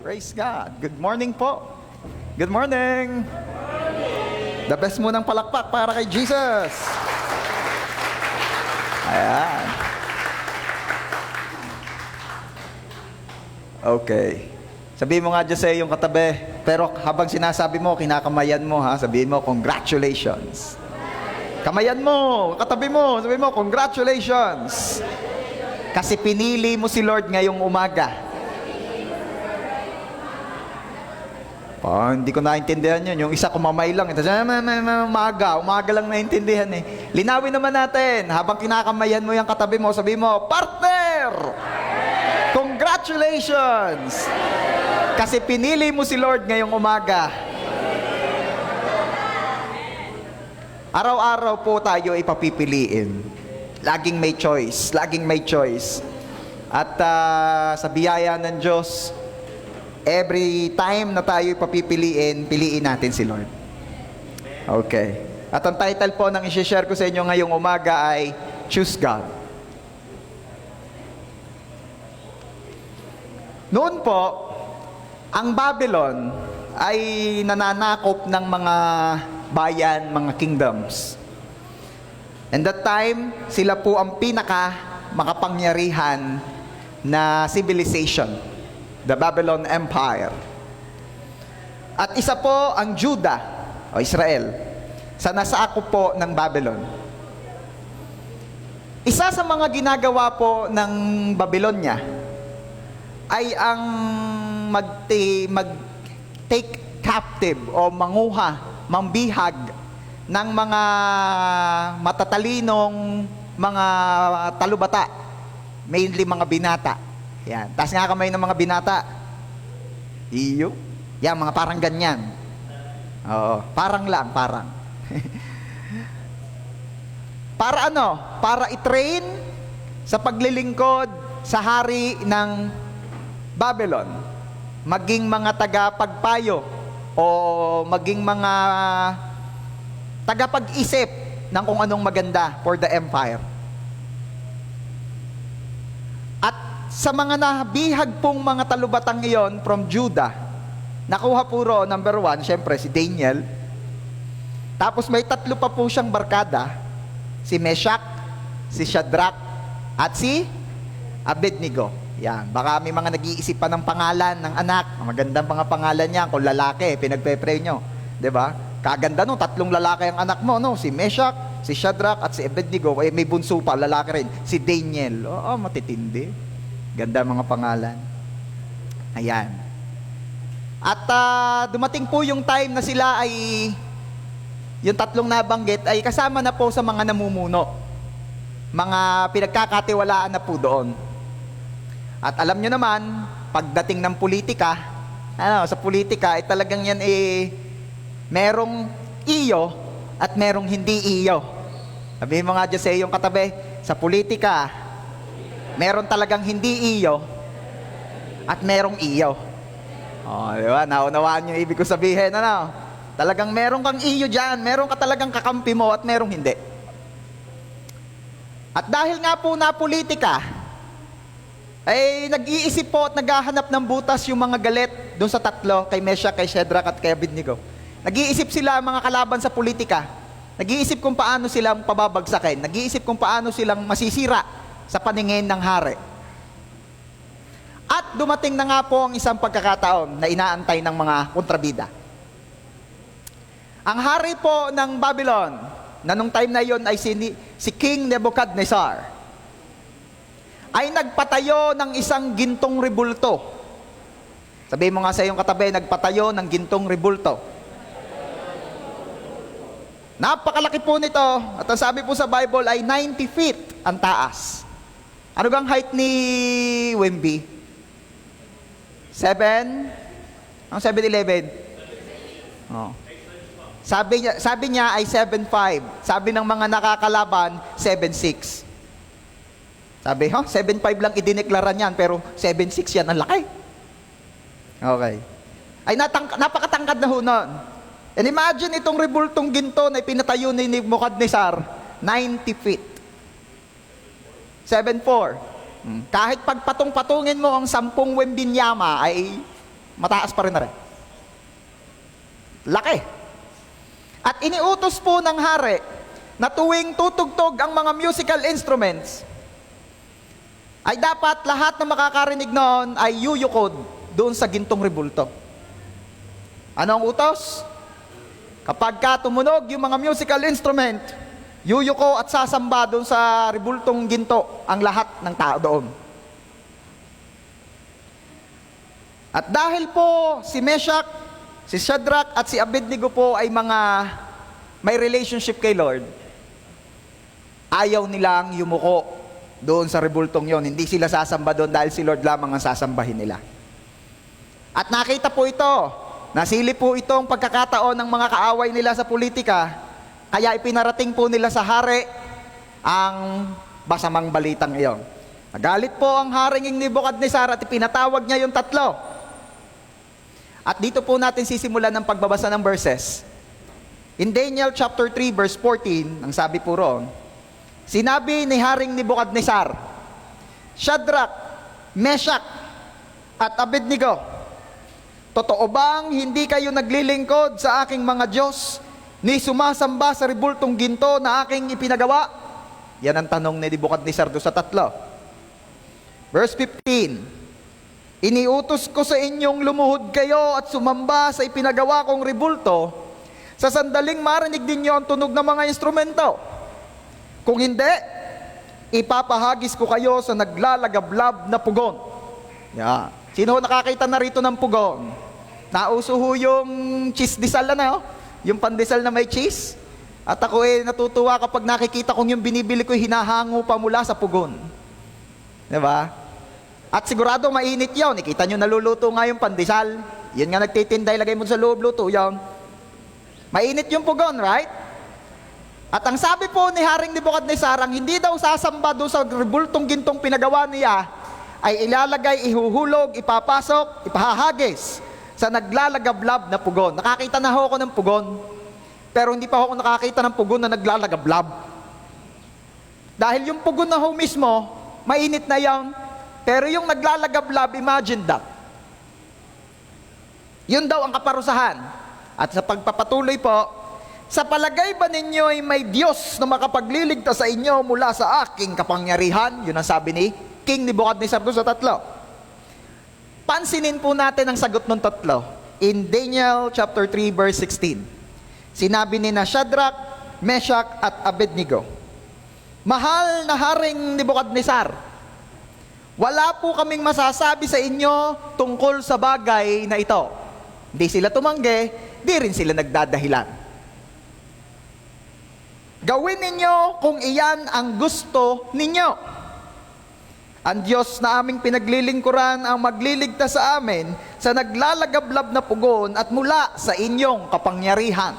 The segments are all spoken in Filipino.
Praise God. Good morning po. Good morning. The best mo ng palakpak para kay Jesus. Ayan. Okay. Sabihin mo nga dyan sa iyong katabi, pero habang sinasabi mo, kinakamayan mo ha, sabihin mo, congratulations. Kamayan mo, katabi mo, sabihin mo, congratulations. Kasi pinili mo si Lord ngayong umaga. Oh, hindi ko naintindihan yun. Yung isa kumamay lang. Umaga lang naintindihan eh. Linawin naman natin. Habang kinakamayan mo yung katabi mo, sabi mo, partner! Congratulations! Kasi pinili mo si Lord ngayong umaga. Araw-araw po tayo ipapipiliin. Laging may choice. Laging may choice. At sa biyaya ng Diyos, every time na tayo ipapipiliin, piliin natin si Lord. Okay. At ang title po ng isi-share ko sa inyo ngayong umaga ay Choose God. Noon po, ang Babylon ay nananakop ng mga bayan, mga kingdoms. And that time, sila po ang pinaka makapangyarihan na civilization, the Babylon Empire. At isa po ang Judah o Israel sa nasakop po ng Babylon. Isa sa mga ginagawa po ng Babylonia ay ang mag-take captive o manguha, mambihag ng mga matatalinong mga talubata, mainly mga binata. Yan. Taas nga kamay ng mga binata. Iyo. Yan, mga parang ganyan. Oo. Parang lang, parang. Para ano? Para i-train sa paglilingkod sa hari ng Babylon. Maging mga tagapagpayo o maging mga tagapag-isip ng kung anong maganda for the empire. Sa mga nabihag pong mga talubatang iyon from Judah, nakuha puro number 1, syempre si Daniel. Tapos may 3 pa po siyang barkada, si Meshach, si Shadrach, at si Abednego. Yan, baka may mga nag-iisip pa ng pangalan ng anak. Magandang mga pangalan niya, kung lalaki, pinagpe-pray nyo. 'Di ba? Kaganda no, 3 lalaki ang anak mo, no? Si Meshach, si Shadrach, at si Abednego. Eh, may bunso pa, lalaki rin, si Daniel. Oo, matitindi. Ganda mga pangalan. Ayan. At dumating po yung time na sila ay, yung 3 nabanggit ay kasama na po sa mga namumuno. Mga pinagkakatiwalaan na po doon. At alam nyo naman, pagdating ng politika, sa politika ay talagang yan merong iyo at merong hindi iyo. Sabihin mo nga dyan sa iyong katabi, sa politika, meron talagang hindi iyo at merong iyo. Oh, di ba? Naunawaan yung ibig ko sabihin, ano? Talagang meron kang iyo dyan, meron ka talagang kakampi mo at merong hindi. At dahil nga po na politika, ay nag-iisip po at naghahanap ng butas yung mga galit doon sa 3, kay Meshach, kay Shadrach at kay Abednego. Nag-iisip sila mga kalaban sa politika. Nag-iisip kung paano silang pababagsakin. Nag-iisip kung paano silang masisira sa paningin ng hari. At dumating na nga po ang isang pagkakataon na inaantay ng mga kontrabida. Ang hari po ng Babylon, na nung time na yon ay si King Nebuchadnezzar, ay nagpatayo ng isang gintong rebulto. Sabihin mo nga sa iyong katabi, nagpatayo ng gintong rebulto. Napakalaki po nito, at ang sabi po sa Bible ay 90 feet ang taas. Ano gang height ni Wemby? 7? Ang 7'11"? Oh. Sabi niya ay 7'5". Sabi ng mga nakakalaban, 7'6". Sabi, 7'5" lang idineklara niyan, pero 7'6" yan, ang laki. Okay. Ay napakatangkad na ho nun. And imagine itong rebultong ginto na pinatayo ni Nebuchadnezzar, 90 feet. 7'4". Kahit pagpatong-patungin mo ang 10 Wembinyama ay mataas pa rin na rin. Laki. At iniutos po ng hari na tuwing tutugtog ang mga musical instruments, ay dapat lahat na makakarinig noon ay yuyukod doon sa gintong rebulto. Ano ang utos? Kapag ka tumunog yung mga musical instrument, yuyuko at sasamba doon sa rebultong ginto ang lahat ng tao doon. At dahil po si Meshach, si Shadrach at si Abednego po ay mga may relationship kay Lord, ayaw nilang yumuko doon sa rebultong yon. Hindi sila sasamba doon dahil si Lord lamang ang sasambahin nila. At nakita po ito, nasilip po itong pagkakataon ng mga kaaway nila sa politika, kaya ipinarating po nila sa hari ang masamang balitang iyon. Nagalit po ang haring Nebukadnezar at ipinatawag niya yung 3. At dito po natin sisimulan ng pagbabasa ng verses. In Daniel chapter 3 verse 14, ang sabi po roon, sinabi ni Haring Nebukadnezar, Shadrach, Meshach, at Abednego, totoo bang hindi kayo naglilingkod sa aking mga Diyos, ni sumasamba sa rebultong ginto na aking ipinagawa? Yan ang tanong ni Nebukadnezar doon sa 3. Verse 15, iniutos ko sa inyong lumuhod kayo at sumamba sa ipinagawa kong rebulto, sa sandaling marinig din niyo ang tunog ng mga instrumento. Kung hindi, ipapahagis ko kayo sa naglalagablab na pugon. Yeah. Sino nakakita na rito ng pugon? Nauso ho yung cheese disal na, yung pandesal na may cheese. At ako natutuwa kapag nakikita kong yung binibili ko hinahango pa mula sa pugon. Diba? At sigurado mainit yun. Nakita nyo naluluto nga yung pandesal. Yun nga nagtitinda, ilagay mo sa loob, luto yun. Mainit yung pugon, right? At ang sabi po ni Haring Nebukadnezar, ang hindi daw sasamba doon sa rebultong gintong pinagawa niya, ay ilalagay, ihuhulog, ipapasok, ipahahagis sa naglalagablab na pugon. Nakakita na ho ako ng pugon, pero hindi pa ako nakakita ng pugon na naglalagablab. Dahil yung pugon na ho mismo, mainit na yan, pero yung naglalagablab, imagine that. Yun daw ang kaparusahan. At sa pagpapatuloy po, sa palagay ba ninyo ay may Diyos na makapagliligtas sa inyo mula sa aking kapangyarihan? Yun ang sabi ni King Nebukadnezar doon sa 3. Pansinin po natin ang sagot ng 3. In Daniel chapter 3 verse 16. Sinabi ni na Shadrach, Meshach at Abednego, mahal na Haring Nebukadnezar, wala po kaming masasabi sa inyo tungkol sa bagay na ito. Hindi sila tumanggi, di rin sila nagdadahilan. Gawin ninyo kung iyan ang gusto ninyo. Ang Diyos na aming pinaglilingkuran ang magliligtas sa amin sa naglalagablab na pugon at mula sa inyong kapangyarihan.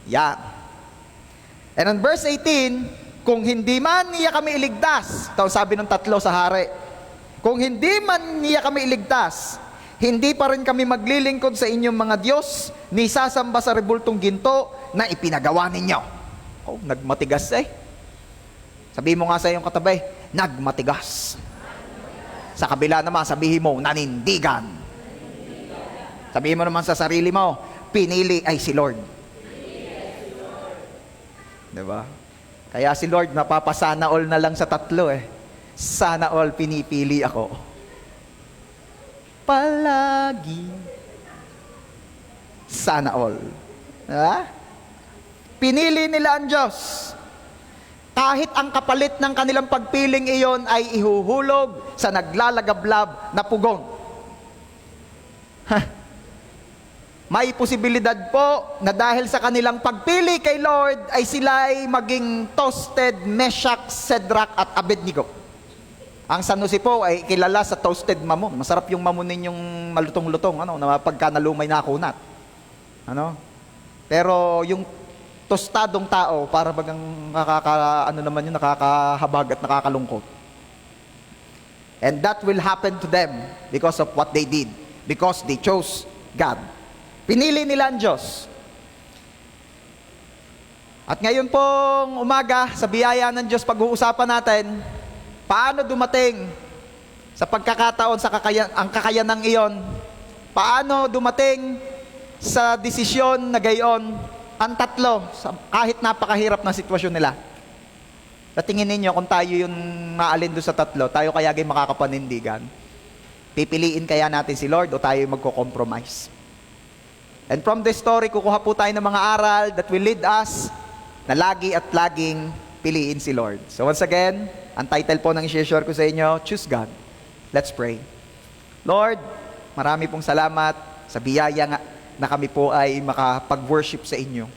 Yan. And on verse 18, kung hindi man niya kami iligtas, ito sabi ng 3 sa hari, kung hindi man niya kami iligtas, hindi pa rin kami maglilingkod sa inyong mga Diyos, ni sasamba sa rebultong ginto na ipinagawa ninyo. Oh, nagmatigas eh. Sabihin mo nga sa iyong katabi, nagmatigas. Sa kabila naman, sabihin mo, nanindigan. Sabihin mo naman sa sarili mo, pinili ay si Lord. Diba? Kaya si Lord, napapasana all na lang sa 3 eh. Sana all pinipili ako. Palagi. Sana all. Ha? Pinili nila ang Diyos. Kahit ang kapalit ng kanilang pagpiling iyon ay ihuhulog sa naglalagablab na pugon. May posibilidad po na dahil sa kanilang pagpili kay Lord ay sila ay maging toasted Meshach, Shadrach at Abednego. Ang San Jose po ay kilala sa toasted mamon. Masarap yung mamunin yung malutong-lutong, na pagka nalumay na kunat. Pero yung tostadong tao, para bagang nakakahabag at nakakalungkot. And that will happen to them because of what they did. Because they chose God. Pinili nila ang Diyos. At ngayon pong umaga, sa biyaya ng Diyos, pag-uusapan natin, Paano dumating sa pagkakataon, ang kakayanang iyon? Paano dumating sa desisyon na gayon ang tatlo, kahit napakahirap na sitwasyon nila? Sa tingin ninyo, kung tayo yung maalin doon sa tatlo, tayo kaya makakapanindigan? Pipiliin kaya natin si Lord o tayo magko-compromise? And from this story, kukuha po tayo ng mga aral that will lead us na lagi at laging piliin si Lord. So once again, ang title po ng i-share ko sa inyo, Choose God. Let's pray. Lord, marami pong salamat sa biyaya na kami po ay makapag-worship sa inyo.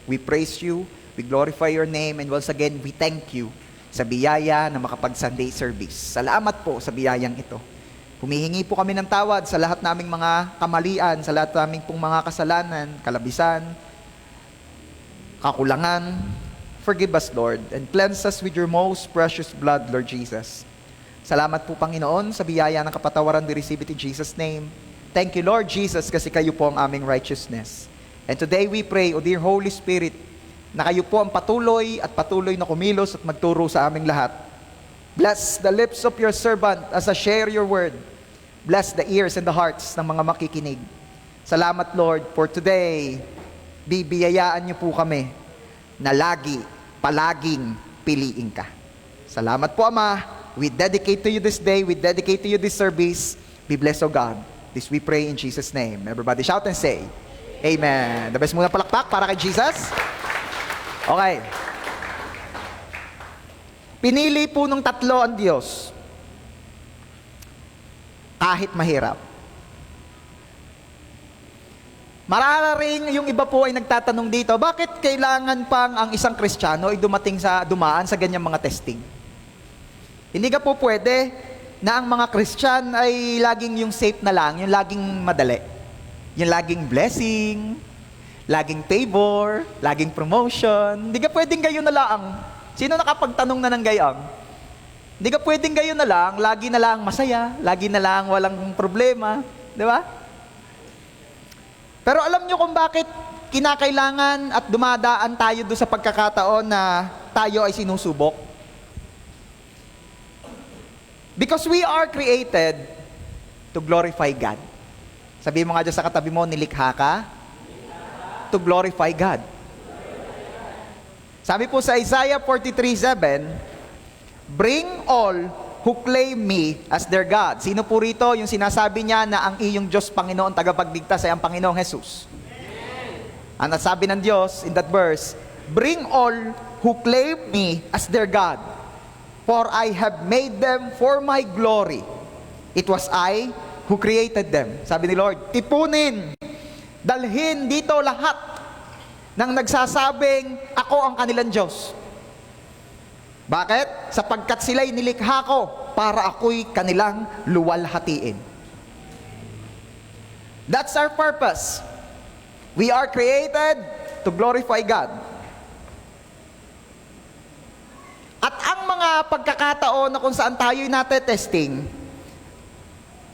We praise you, we glorify your name, and once again, we thank you sa biyaya na makapag-Sunday service. Salamat po sa biyayang ito. Humihingi po kami ng tawad sa lahat naming mga kamalian, sa lahat naming pong mga kasalanan, kalabisan, kakulangan. Forgive us, Lord, and cleanse us with your most precious blood, Lord Jesus. Salamat po, Panginoon, sa biyaya ng kapatawaran we receive it in Jesus' name. Thank you, Lord Jesus, kasi kayo po ang aming righteousness. And today we pray, O dear Holy Spirit, na kayo po ang patuloy na kumilos at magturo sa aming lahat. Bless the lips of your servant as I share your word. Bless the ears and the hearts ng mga makikinig. Salamat, Lord, for today. Bibiyayaan niyo po kami na palaging piliin ka. Salamat po, Ama. We dedicate to you this day. We dedicate to you this service. Be blessed, O God. This we pray in Jesus' name. Everybody shout and say, Amen. The best muna palakpak para kay Jesus. Okay. Pinili po nung tatlo ang Diyos. Kahit mahirap. Mararing yung iba po ay nagtatanong dito, bakit kailangan pang ang isang Kristiyano ay dumaan sa ganyang mga testing? Hindi ka po pwede na ang mga Christian ay laging yung safe na lang, yung laging madali. Yung laging blessing, laging favor, laging promotion. Hindi ka pwedeng gayon na lang. Sino nakapagtanong na ng gayang? Hindi ka pwedeng gayon na lang masaya, lagi na lang walang problema. Di ba? Pero alam nyo kung bakit kinakailangan at dumadaan tayo doon sa pagkakataon na tayo ay sinusubok? Because we are created to glorify God. Sabihin mo nga dyan sa katabi mo, nilikha ka to glorify God. Sabi po sa Isaiah 43:7, bring all who claim me as their God. Sino po rito yung sinasabi niya na ang iyong Diyos, Panginoon, tagapagligtas ay ang Panginoong Jesus? Ang nasabi ng Diyos in that verse, bring all who claim me as their God, for I have made them for my glory. It was I who created them. Sabi ni Lord, tipunin, dalhin dito lahat ng nagsasabing, ako ang kanilang Diyos. Bakit? Sapagkat sila'y nilikha ko para ako'y kanilang luwalhatiin. That's our purpose. We are created to glorify God. At ang mga pagkakataon na kung saan tayo'y natetesting,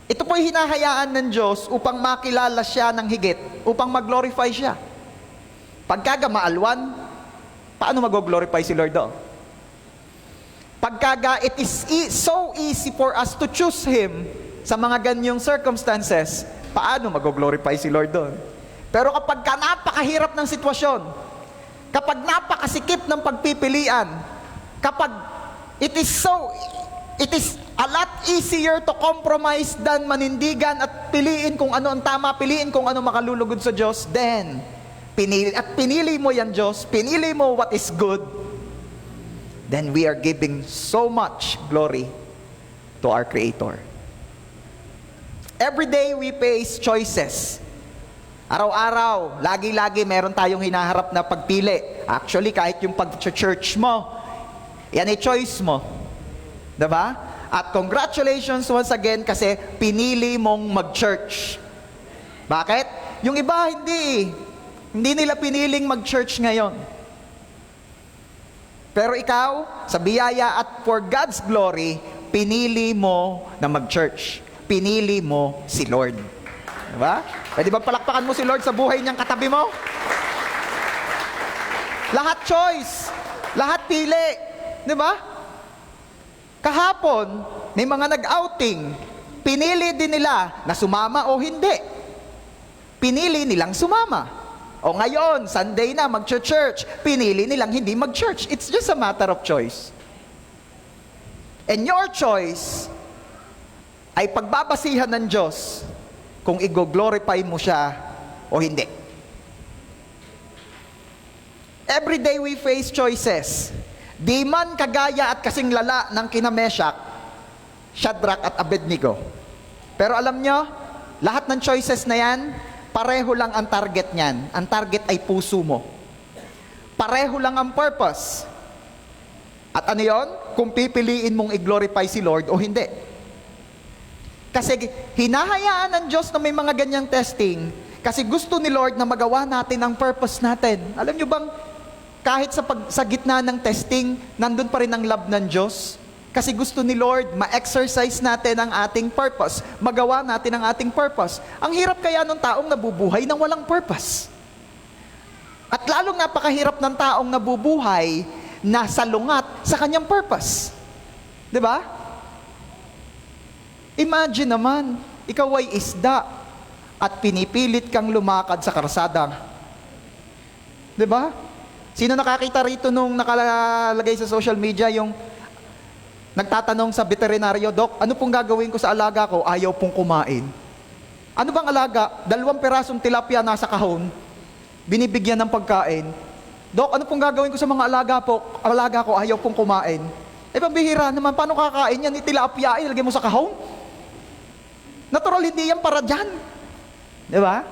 ito po'y hinahayaan ng Diyos upang makilala siya ng higit, upang mag-glorify siya. Pagkaga maalwan, paano mag-glorify si Lord doon? Pagkaga it is so easy for us to choose Him sa mga ganyong circumstances, paano mag-glorify si Lord doon? Pero kapag napakahirap ng sitwasyon, kapag napakasikip ng pagpipilian, kapag it is a lot easier to compromise than manindigan at piliin kung ano ang tama, piliin kung ano makalulugod sa Diyos, then pinili mo yan, Diyos, pinili mo what is good, then we are giving so much glory to our Creator. Every day we face choices. Araw-araw, lagi-lagi meron tayong hinaharap na pagpili. Actually, kahit yung pag-church mo, yan ay choice mo. Diba? At congratulations once again kasi pinili mong mag-church. Bakit? Yung iba hindi nila piniling mag-church ngayon. Pero ikaw, sa biyaya at for God's glory, pinili mo na mag-church. Pinili mo si Lord. Diba? Pwede ba palakpakan mo si Lord sa buhay niyang katabi mo? Lahat choice. Lahat pili. Diba? Kahapon, may mga nag-outing. Pinili din nila na sumama o hindi. Pinili nilang sumama. O ngayon, Sunday na, mag-church. Pinili nilang hindi mag-church. It's just a matter of choice. And your choice ay pagbabasihan ng Diyos kung i-glorify mo siya o hindi. Every day we face choices. Di man kagaya at kasing lala ng kina Meshach, Shadrach at Abednego. Pero alam nyo, lahat ng choices na yan, pareho lang ang target niyan. Ang target ay puso mo. Pareho lang ang purpose. At ano yon? Kung pipiliin mong i-glorify si Lord o hindi. Kasi hinahayaan ng Diyos na may mga ganyang testing kasi gusto ni Lord na magawa natin ang purpose natin. Alam nyo bang kahit sa gitna ng testing, nandun pa rin ang love ng Diyos? Kasi gusto ni Lord, ma-exercise natin ang ating purpose. Magawa natin ang ating purpose. Ang hirap kaya ng taong nabubuhay nang walang purpose. At lalong napakahirap ng taong nabubuhay na salungat sa kanyang purpose. 'Di ba? Imagine naman, ikaw ay isda at pinipilit kang lumakad sa karsada. 'Di ba? Sino nakakita rito nung nakalagay sa social media yung nagtatanong sa veterinaryo, Dok, ano pong gagawin ko sa alaga ko? Ayaw pong kumain. Ano bang alaga? 2 pirasong tilapia nasa kahon, binibigyan ng pagkain. Dok, ano pong gagawin ko sa mga alaga ko? Ayaw pong kumain. Eh, pambihira naman, paano kakain yan? Tilapia, ilagay mo sa kahon? Natural, hindi yan para dyan. Di ba?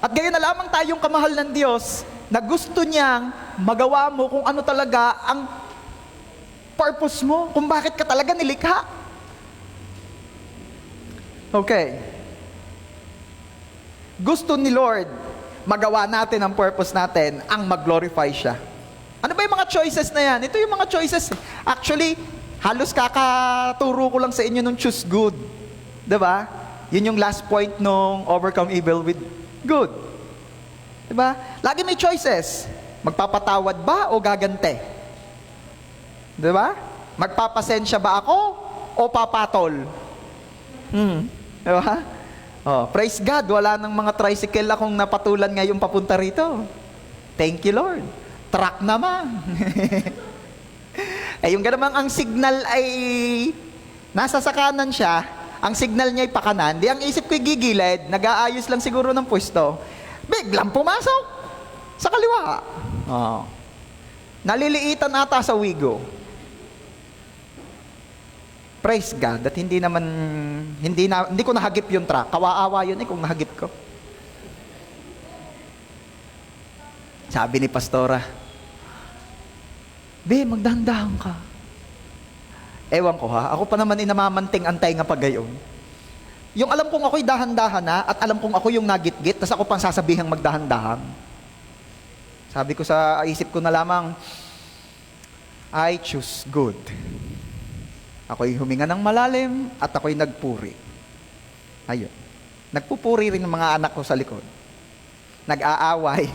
At gayon na lamang tayong kamahal ng Diyos na gusto niyang magawa mo kung ano talaga ang purpose mo, kung bakit ka talaga nilikha. Okay. Gusto ni Lord magawa natin ang purpose natin, ang mag-glorify siya. Ano ba yung mga choices na yan? Ito yung mga choices. Actually, halos kakaturo ko lang sa inyo nung choose good. Diba? Yun yung last point nung overcome evil with good. Diba? Lagi may choices. Magpapatawad ba o gagante? Diba? Magpapasensya ba ako o papatol? Diba? Oh, praise God, wala nang mga tricycle akong napatulan ngayon papunta rito. Thank you, Lord. Truck naman. Eh, yung ganamang ang signal ay nasa sakanan siya, ang signal niya ay pakanan, di ang isip ko'y gigilid, nag-aayos lang siguro ng pwesto, biglang pumasok sa kaliwa. Oh. Naliliitan ata sa wigo. Praise God at hindi ko nahagip yung truck. Kawaawa yun kung nahagip ko. Sabi ni Pastora, Be, magdahan-dahan ka. Ewan ko ha, ako pa naman inamamanting antay nga pagayon. Yung alam kong ako'y dahan-dahan na at alam kong ako yung nagitgit, tas ako pang sasabihang magdahan-dahan. Sabi ko sa isip ko na lamang, I choose good. Ako'y huminga ng malalim at ako'y nagpuri. Ayun. Nagpupuri rin ng mga anak ko sa likod. Nag-aaway.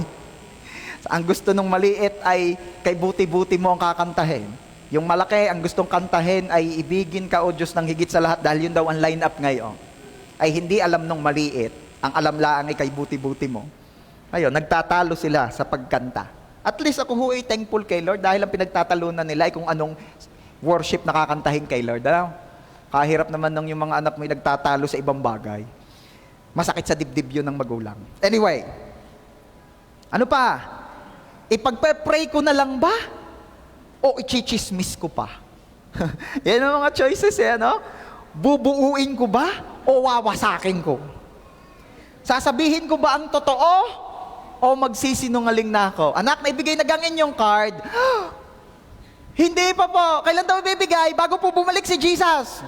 Ang gusto nung maliit ay kay buti-buti mo ang kakantahin. Yung malaki, ang gustong kantahin ay ibigin ka o Diyos ng higit sa lahat dahil yun daw ang line-up ngayon. Ay hindi alam nung maliit. Ang alam lang ay kay buti-buti mo. Ayun, nagtatalo sila sa pagkanta. At least ako huwag thankful kay Lord dahil ang pinagtatalunan nila ay kung anong worship nakakantahin kay Lord. Ano? Kahirap naman nung yung mga anak mo nagtatalo sa ibang bagay. Masakit sa dibdib yun ng magulang. Anyway, ano pa? Ipagpe-pray ko na lang ba? O ichichismis ko pa? Yan ang mga choices ano? Bubuuin ko ba? O wawasakin ko? Sasabihin ko ba ang totoo? O magsisinungaling na ako? Anak, naibigay na gang inyong card. Hindi pa po. Kailan daw ibibigay? Bago po bumalik si Jesus.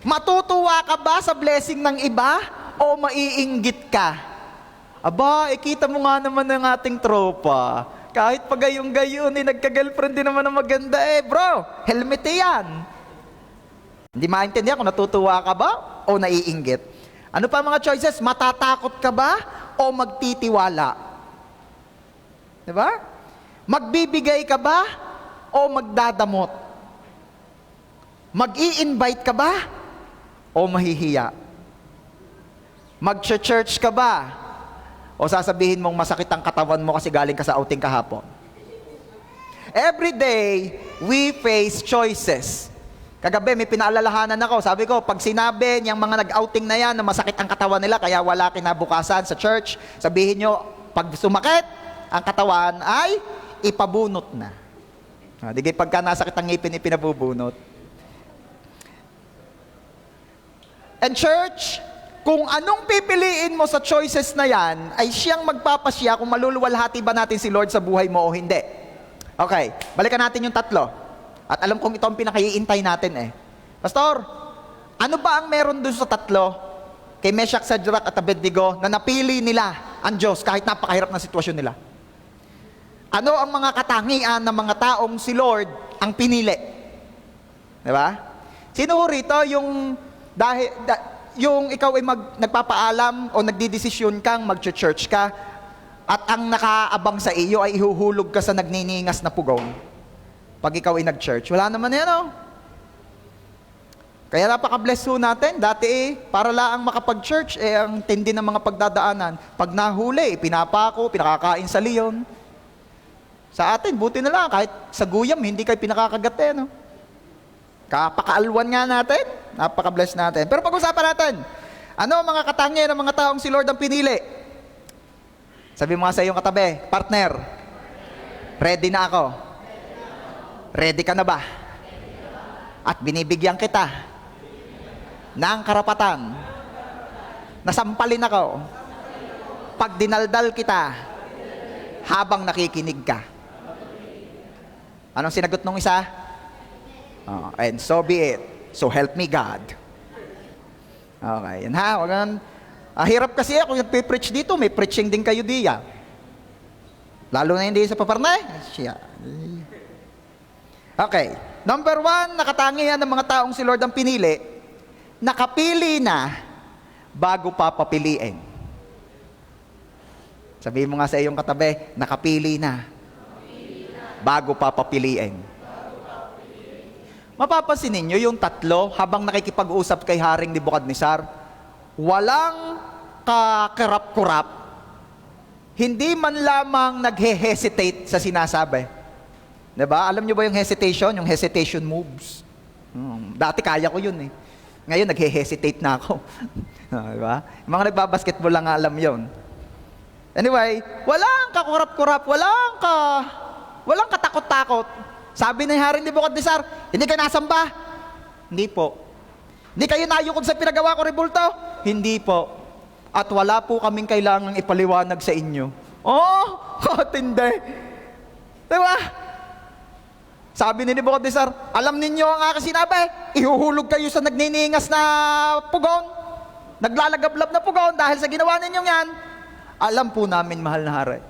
Matutuwa ka ba sa blessing ng iba? O maiinggit ka? Aba, ikita mo nga naman ng ating tropa. Kahit pa gayong-gayon, nagka-girlfriend din naman na maganda bro, helmet yan. Hindi maintindihan kung natutuwa ka ba o naiinggit. Ano pa mga choices? Matatakot ka ba o magtitiwala? Diba? Magbibigay ka ba o magdadamot? Mag-i-invite ka ba? O mahihiya? Mag-church ka ba? O sasabihin mong masakit ang katawan mo kasi galing ka sa outing kahapon? Every day, we face choices. Kagabi, may pinaalalahanan ako. Sabi ko, pag sinabi niyang mga nag-outing na yan na masakit ang katawan nila kaya wala kinabukasan sa church, sabihin niyo, pag sumakit ang katawan ay ipabunot na. Digay pagka nasakit ang ngipin, ipinabubunot. And church, kung anong pipiliin mo sa choices na yan, ay siyang magpapasya kung maluluwalhati ba natin si Lord sa buhay mo o hindi. Okay, balikan natin yung tatlo. At alam kong ito ang pinakaiintay natin eh. Pastor, ano ba ang meron dun sa tatlo kay Meshach, Shadrach at Abednego na napili nila ang Diyos kahit napakahirap na sitwasyon nila? Ano ang mga katangian ng mga taong si Lord ang pinili? Diba? Sino ho rito yung yung ikaw ay nagpapaalam o nagdidesisyon kang mag-church ka at ang nakaabang sa iyo ay ihuhulog ka sa nagniningas na pugong pag ikaw ay nag-church? Wala naman yan, oh. Kaya napaka-bless ho natin. Dati para lang makapag-church, ang tindi ng mga pagdadaanan. Pag nahuli, pinapako, pinakakain sa leon. Sa atin, buti na lang, kahit sa guyam, hindi kayo pinakakagat eh, no? Kapakaalwan nga natin, napaka-bless natin. Pero pag-usapan natin, ano ang mga katangian ng mga taong si Lord ang pinili? Sabi mo nga sa iyong katabi, partner, ready na ako. Ready ka na ba? At binibigyan kita ng karapatan na sampalin ako pag dinaldal kita habang nakikinig ka. Anong sinagot nung isa? And so be it. So help me God. Okay, yan ha. Hirap kasi ako nagpe-preach dito. May preaching din kayo diya. Lalo na hindi sa paparnay. Okay. Number 1, nakatangian ng mga taong si Lord ang pinili, nakapili na bago pa papiliin. Sabihin mo nga sa iyong katabi, nakapili na bago pa papiliin. Mapapansin ninyo yung tatlo habang nakikipag-usap kay Haring Nebukadnezar, walang kakarap-kurap, hindi man lamang naghe-hesitate sa sinasabi. Diba? Alam nyo ba yung hesitation? Yung hesitation moves. Dati kaya ko yun eh. Ngayon naghe-hesitate na ako. Diba? Yung mga nagbabasketball lang alam yun. Anyway, walang kakurap-kurap, walang katakot-takot. Sabi ni Haring Nebukadnezar, hindi kayo nasamba? Hindi po. Hindi kayo nayukod sa pinagawa ko, rebulto? Hindi po. At wala po kaming kailangang ipaliwanag sa inyo. Oh, katindi. Diba? Sabi ni Nebukadnezar, alam ninyo ang aking sinabi, ihuhulog kayo sa nagniningas na pugon, naglalagablab na pugon dahil sa ginawa ninyong yan. Alam po namin, mahal na hari.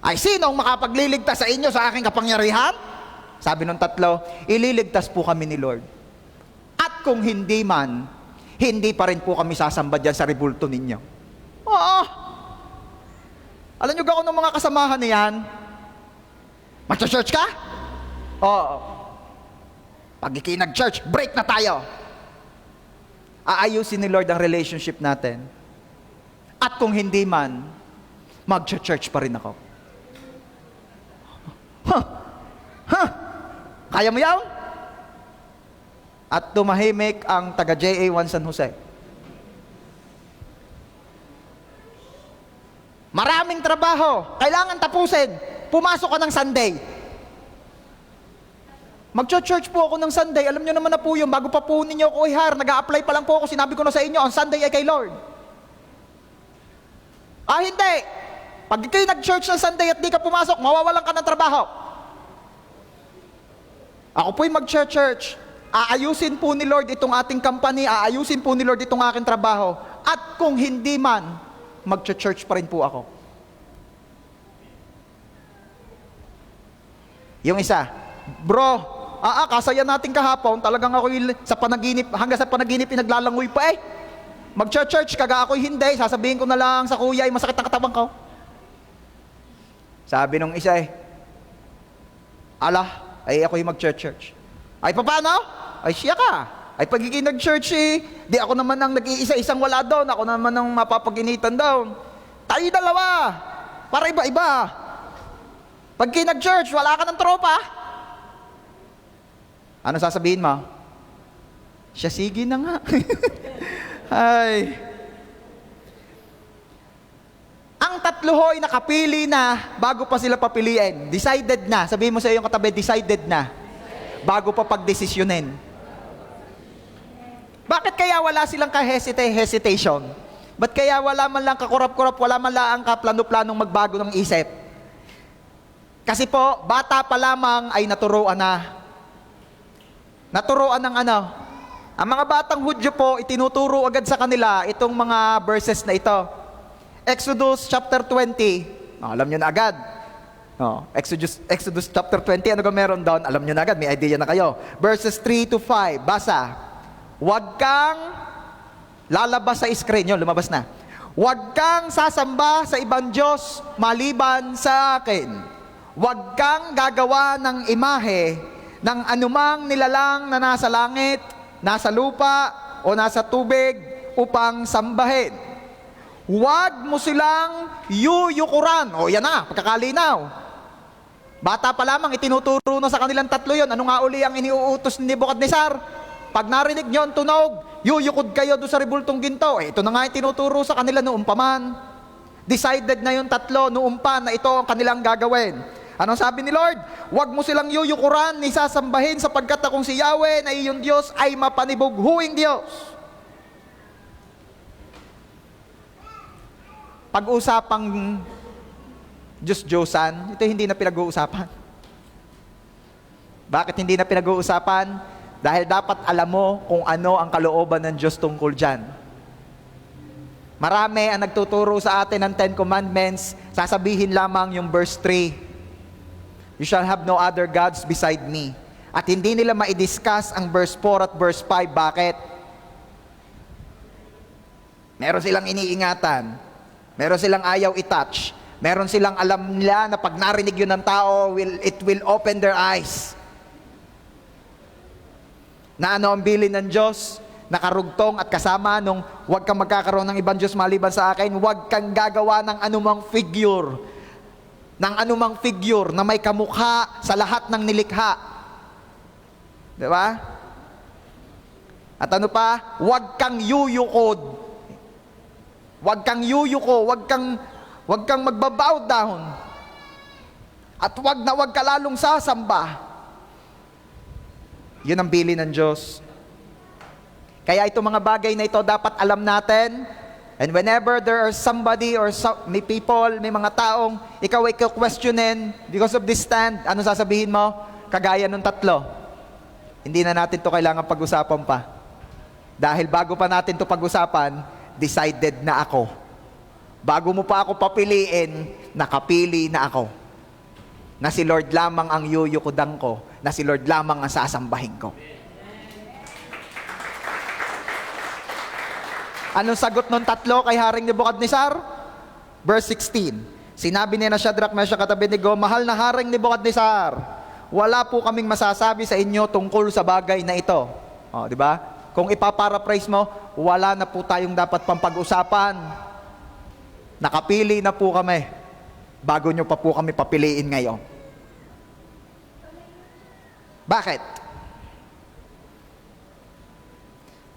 Ay, sinong makapagliligtas sa inyo sa aking kapangyarihan? Sabi ng tatlo, ililigtas po kami ni Lord. At kung hindi man, hindi pa rin po kami sasamba dyan sa rebulto ninyo. Oo. Alam nyo gawin ng mga kasamahan niyan? Mag-church ka? Oo. Pag ikinag-church, break na tayo. Aayusin ni Lord ang relationship natin. At kung hindi man, mag-church pa rin ako. Kaya mo yaw? At tumahimik ang taga-JA1 San Jose. Maraming trabaho, kailangan tapusin. Pumasok ka ng Sunday. Mag-church po ako ng Sunday. Alam nyo naman na po yun, bago pa po ninyo ako ihar, nag-a-apply pa lang po ako, sinabi ko na sa inyo, ang Sunday ay kay Lord. Hindi. Pag kayo nag-church ng Sunday at di ka pumasok, mawawalan ka ng trabaho. Ako po'y mag-church. Aayusin po ni Lord itong ating company, aayusin po ni Lord itong aking trabaho. At kung hindi man, mag-church pa rin po ako. Yung isa, bro, kasaya natin kahapon, talagang ako sa panaginip, hanggang sa panaginip pinaglalangoy pa eh. Mag-church, kaga ako'y hindi, sasabihin ko na lang sa kuya, ay masakit ang katabang ko. Sabi nung isa ay ako'y mag-church. Ay, paano? Ay, siya ka. Ay, pagiging nag-church di ako naman ang nag-iisa-isang wala doon. Ako naman ang mapapaginitan doon. Tayo dalawa. Para iba-iba. Pagiging nag-church, wala ka ng tropa. Ano sasabihin mo? Siya, sige na nga. Ay. Ang tatlo ho'y nakapili na bago pa sila papiliin. Decided na. Sabihin mo sa iyong katabi, decided na. Bago pa pagdesisyonin. Bakit kaya wala silang hesitation? Ba't kaya wala man lang kakurap-kurap, wala man lang kaplano-planong magbago ng isip? Kasi po, bata pa lamang ay naturuan na. Naturuan ng ano? Ang mga batang Hudyo po, itinuturo agad sa kanila itong mga verses na ito. Exodus chapter 20. Alam nyo na agad. Exodus chapter 20, ano ka meron doon? Alam nyo na agad, may idea na kayo. Verses 3 to 5, basa. Huwag kang lalabas sa screen, yun, lumabas na. Huwag kang sasamba sa ibang Diyos maliban sa akin. Huwag kang gagawa ng imahe ng anumang nilalang na nasa langit, nasa lupa, o nasa tubig upang sambahin. Huwag mo silang yuyukuran. O yan na, pagkakalinaw. Bata pa lamang, itinuturo na sa kanilang tatlo yon. Ano nga uli ang iniuutos ni Nebukadnezar? Pag narinig nyo ang tunog, yuyukod kayo doon sa ribultong ginto. Ito na nga itinuturo sa kanila noong paman. Decided na yung tatlo noong pa na ito ang kanilang gagawin. Anong sabi ni Lord? Huwag mo silang yuyukuran ni sasambahin sapagkat akong si Yahweh na iyong Diyos ay mapanibughuing Diyos. Pag-usapang Diyos-Diyosan, ito hindi na pinag-uusapan. Bakit hindi na pinag-uusapan? Dahil dapat alam mo kung ano ang kalooban ng Diyos tungkol dyan. Marami ang nagtuturo sa atin ng Ten Commandments, sasabihin lamang yung verse 3. You shall have no other gods beside me. At hindi nila ma-discuss ang verse 4 at verse 5. Bakit? Meron silang iniingatan. Meron silang ayaw i-touch. Meron silang alam nila na pag narinig yun ng tao, it will open their eyes. Na ano ang bilin ng Diyos? Nakarugtong at kasama nung huwag kang magkakaroon ng ibang Diyos maliban sa akin, huwag kang gagawa ng anumang figure. Ng anumang figure na may kamukha sa lahat ng nilikha. Di ba? At ano pa? Huwag kang yuyukod. Huwag kang yuyuko, huwag kang magbabow down. At huwag ka lalong sasamba. Yun ang bilin ng Diyos. Kaya itong mga bagay na ito dapat alam natin. And whenever there are somebody or may people, may mga taong ikaw ay questionin because of this stand, ano sasabihin mo? Kagaya nung tatlo. Hindi na natin to kailangan pag-usapan pa. Dahil bago pa natin to pag-usapan, decided na ako. Bago mo pa ako papiliin, nakapili na ako. Na si Lord lamang ang yuyukudan ko, na si Lord lamang ang sasambahin ko. Anong sagot ng tatlo kay Haring Nebukadnezar? Verse 16. Sinabi ni Shadrach, Meshach at Abednego, mahal na Haring Nebukadnezar, wala po kaming masasabi sa inyo tungkol sa bagay na ito. O, di ba? Kung ipaparaphrase mo, wala na po tayong dapat pang pag-usapan. Nakapili na po kami. Bago nyo pa po kami papiliin ngayon. Bakit?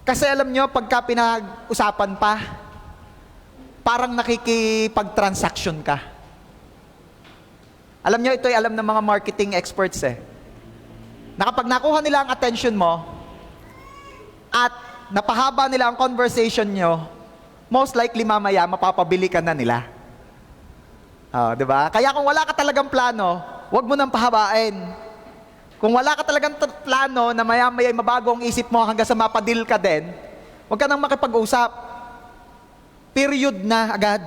Kasi alam nyo, pagka pinag-usapan pa, parang nakikipag-transaction ka. Alam nyo, ito ay alam ng mga marketing experts na kapag nakuha nila ang attention mo, at napahaba nila ang conversation nyo, most likely mamaya mapapabili ka na nila. Di ba? Kaya kung wala ka talagang plano, huwag mo nang pahabain. Kung wala ka talagang plano na maya-maya mabago ang isip mo hanggang sa mapadil ka din, huwag ka nang makipag-usap. Period na agad.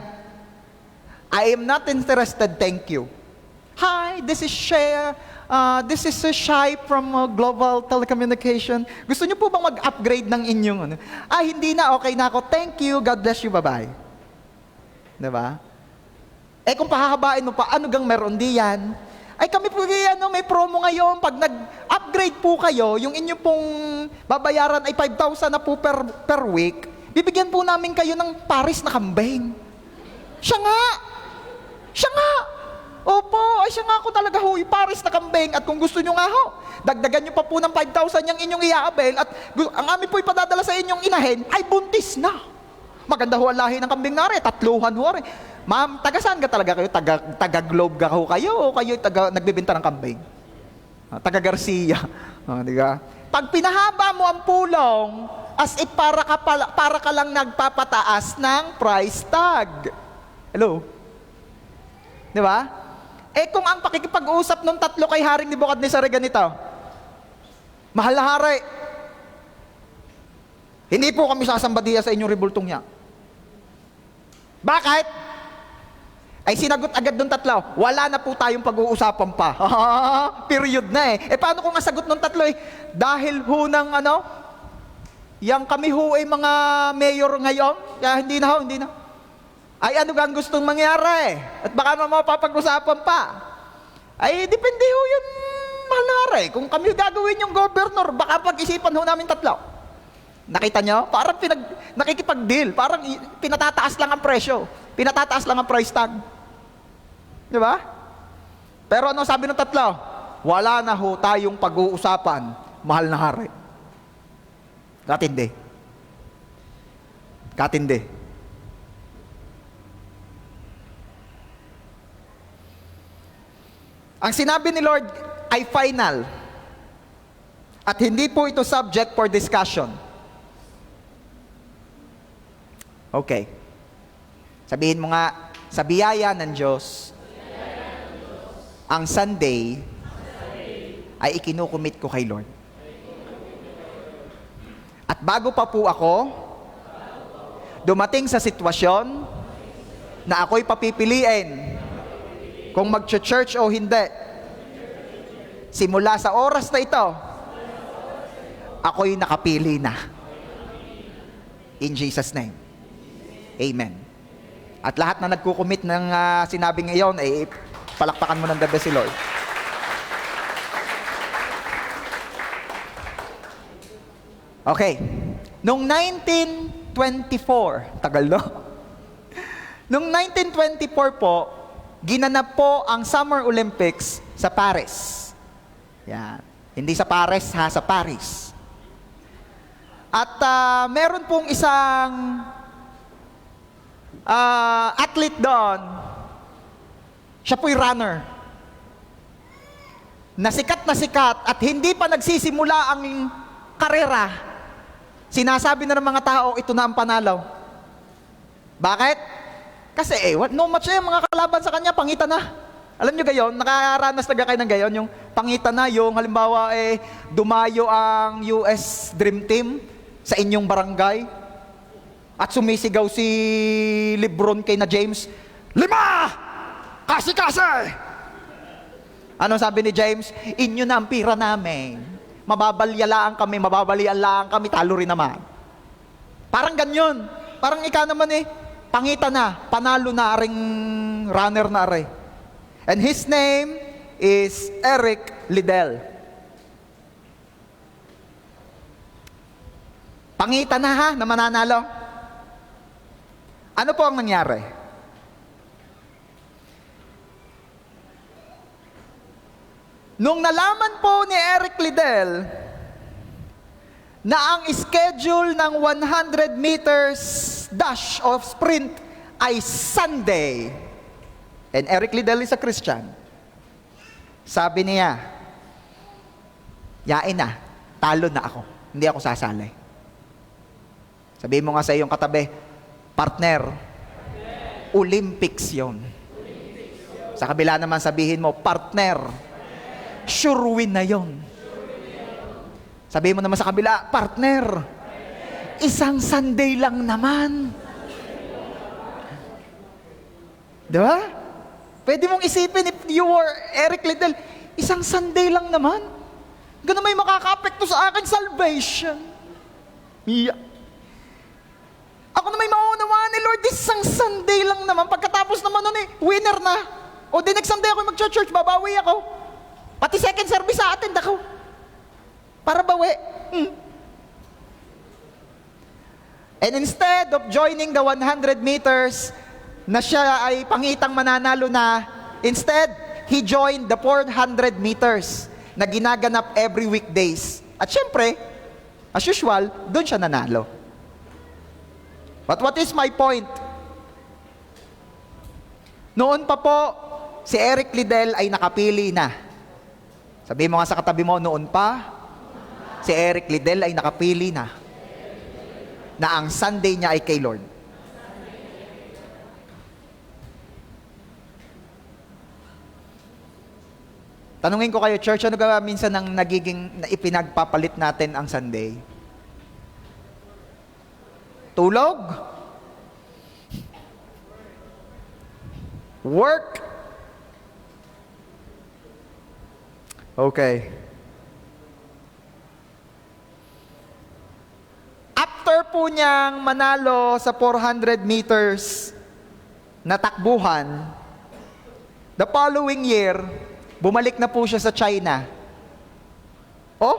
I am not interested, thank you. Hi, this is Shea. This is Shai from Global Telecommunication. Gusto niyo po bang mag-upgrade ng inyong ano? Hindi na, okay na ako. Thank you, God bless you, bye-bye. Diba? Kung pahahabain mo pa, ano gang meron di yan? Kami po may promo ngayon. Pag nag-upgrade mag-upgrade po kayo, yung inyo pong babayaran ay 5,000 na po per week, bibigyan po namin kayo ng pares na kambing. Siya nga! Siya nga! Opo, ay siya nga ako talaga ho, yung pares na kambing. At kung gusto nyo nga ho, dagdagan nyo pa po ng 5,000 yung inyong iaabel at ang amin po ipadadala sa inyong inahin ay buntis na. Maganda ho ang lahi ng kambing na rin, 3 ho rin. Ma'am, taga saan ka talaga kayo? Taga-Globe ka ho kayo o kayo nagbibenta ng kambing? Taga Garcia. Di ba? Pag pinahaba mo ang pulong, as if para ka lang nagpapataas ng price tag. Hello? Di ba? Kung ang pakikipag-usap ng 3 kay Haring Nebukadnezar ay ganito, mahal na hari, hindi po kami sasamba diya sa inyong rebultong niya. Bakit? Ay sinagot agad ng 3, wala na po tayong pag-uusapan pa. Period na paano kung ang sagot ng 3 dahil ho ng yang kami ho ay mga mayor ngayon, kaya hindi na. Ay ano gang gustong mangyari? At baka mapapag-usapan pa. Ay depende ho yun, mahal na hari. Kung kami gagawin yung governor, baka pag-isipan ho namin 3. Nakita nyo? Parang nakikipag-deal. Parang pinatataas lang ang presyo. Pinatataas lang ang price tag. Di ba? Pero ano sabi ng 3? Wala na ho tayong pag-uusapan, mahal na hari. Katindi. Katindi. Ang sinabi ni Lord ay final. At hindi po ito subject for discussion. Okay. Sabihin mo nga, sa biyaya ng Diyos, ang Sunday ay ikinukumit ko kay Lord. At bago pa po ako dumating sa sitwasyon na ako'y papipiliin kung mag-church o hindi, simula sa oras na ito, ako'y nakapili na. In Jesus' name. Amen. At lahat na nagkukumit ng sinabi ngayon, palakpakan mo ng the best si Lord. Okay. Noong 1924, tagal no? Noong 1924 po, ginanap po ang Summer Olympics sa Paris. Yan. Hindi sa Paris, sa Paris. At meron pong isang athlete doon. Siya po'y runner. Na sikat at hindi pa nagsisimula ang karera. Sinasabi na ng mga tao, ito na ang panalo. Bakit? Kasi no match yung mga kalaban sa kanya, pangitan na. Alam nyo gayon, nakaranas na kayo ng gayon, yung pangitan na, yung halimbawa dumayo ang US Dream Team sa inyong barangay at sumisigaw si Lebron kay na James, 5! Kasi! Ano sabi ni James? Inyo na ang pira namin. Mababalialaan kami, talo rin naman. Parang ganyan. Parang ika naman pangita na, panalo na ring runner na are. And his name is Eric Liddell. Pangita na na mananalo. Ano po ang nangyari? Nung nalaman po ni Eric Liddell na ang schedule ng 100 meters dash of sprint ay Sunday, and Eric Liddell is a Christian, sabi niya, yain na, talo na ako, hindi ako sasali. Sabihin mo nga sa iyong katabi, partner, Olympics yon. Sa kabila naman sabihin mo, partner, sure win na yon. Sabihin mo naman sa kabila, partner, isang Sunday lang naman. Diba? Pwede mong isipin if you were Eric Liddell, isang Sunday lang naman. Ganun may makaka-apekto sa akin salvation. Yeah. Ako na may maunawaan ni Lord, isang Sunday lang naman. Pagkatapos naman nun winner na. O the next Sunday ako mag-church, babawi ako. Pati second service sa atin, ako. para bawi. And instead of joining the 100 meters na siya ay pangitang mananalo na, instead, he joined the 400 meters na ginaganap every weekdays. At syempre, as usual, doon siya nanalo. But what is my point? Noon pa po, si Eric Liddell ay nakapili na. Sabihin mo nga sa katabi mo, noon pa, si Eric Liddell ay nakapili na ang Sunday niya ay kay Lord. Tanungin ko kayo, church, ano ka minsan ang nagiging ipinagpapalit natin ang Sunday? Tulog? Work? Okay. After po niyang manalo sa 400 meters na takbuhan, the following year, bumalik na po siya sa China. Oh?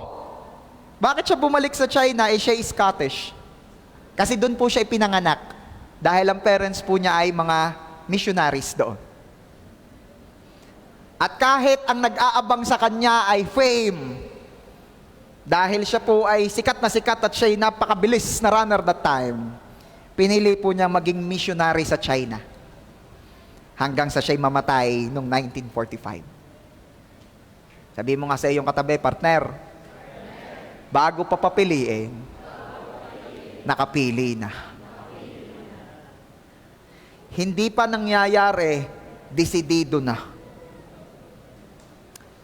Bakit siya bumalik sa China? Siya is Scottish. Kasi doon po siya ipinanganak. Dahil ang parents po niya ay mga missionaries doon. At kahit ang nag-aabang sa kanya ay fame, dahil siya po ay sikat na sikat at siya ay napakabilis na runner that time, pinili po niya maging missionary sa China. Hanggang sa siya'y mamatay noong 1945. Sabi mo nga sa iyong katabi, partner, bago pa papiliin, nakapili na. Hindi pa nangyayari, desidido na.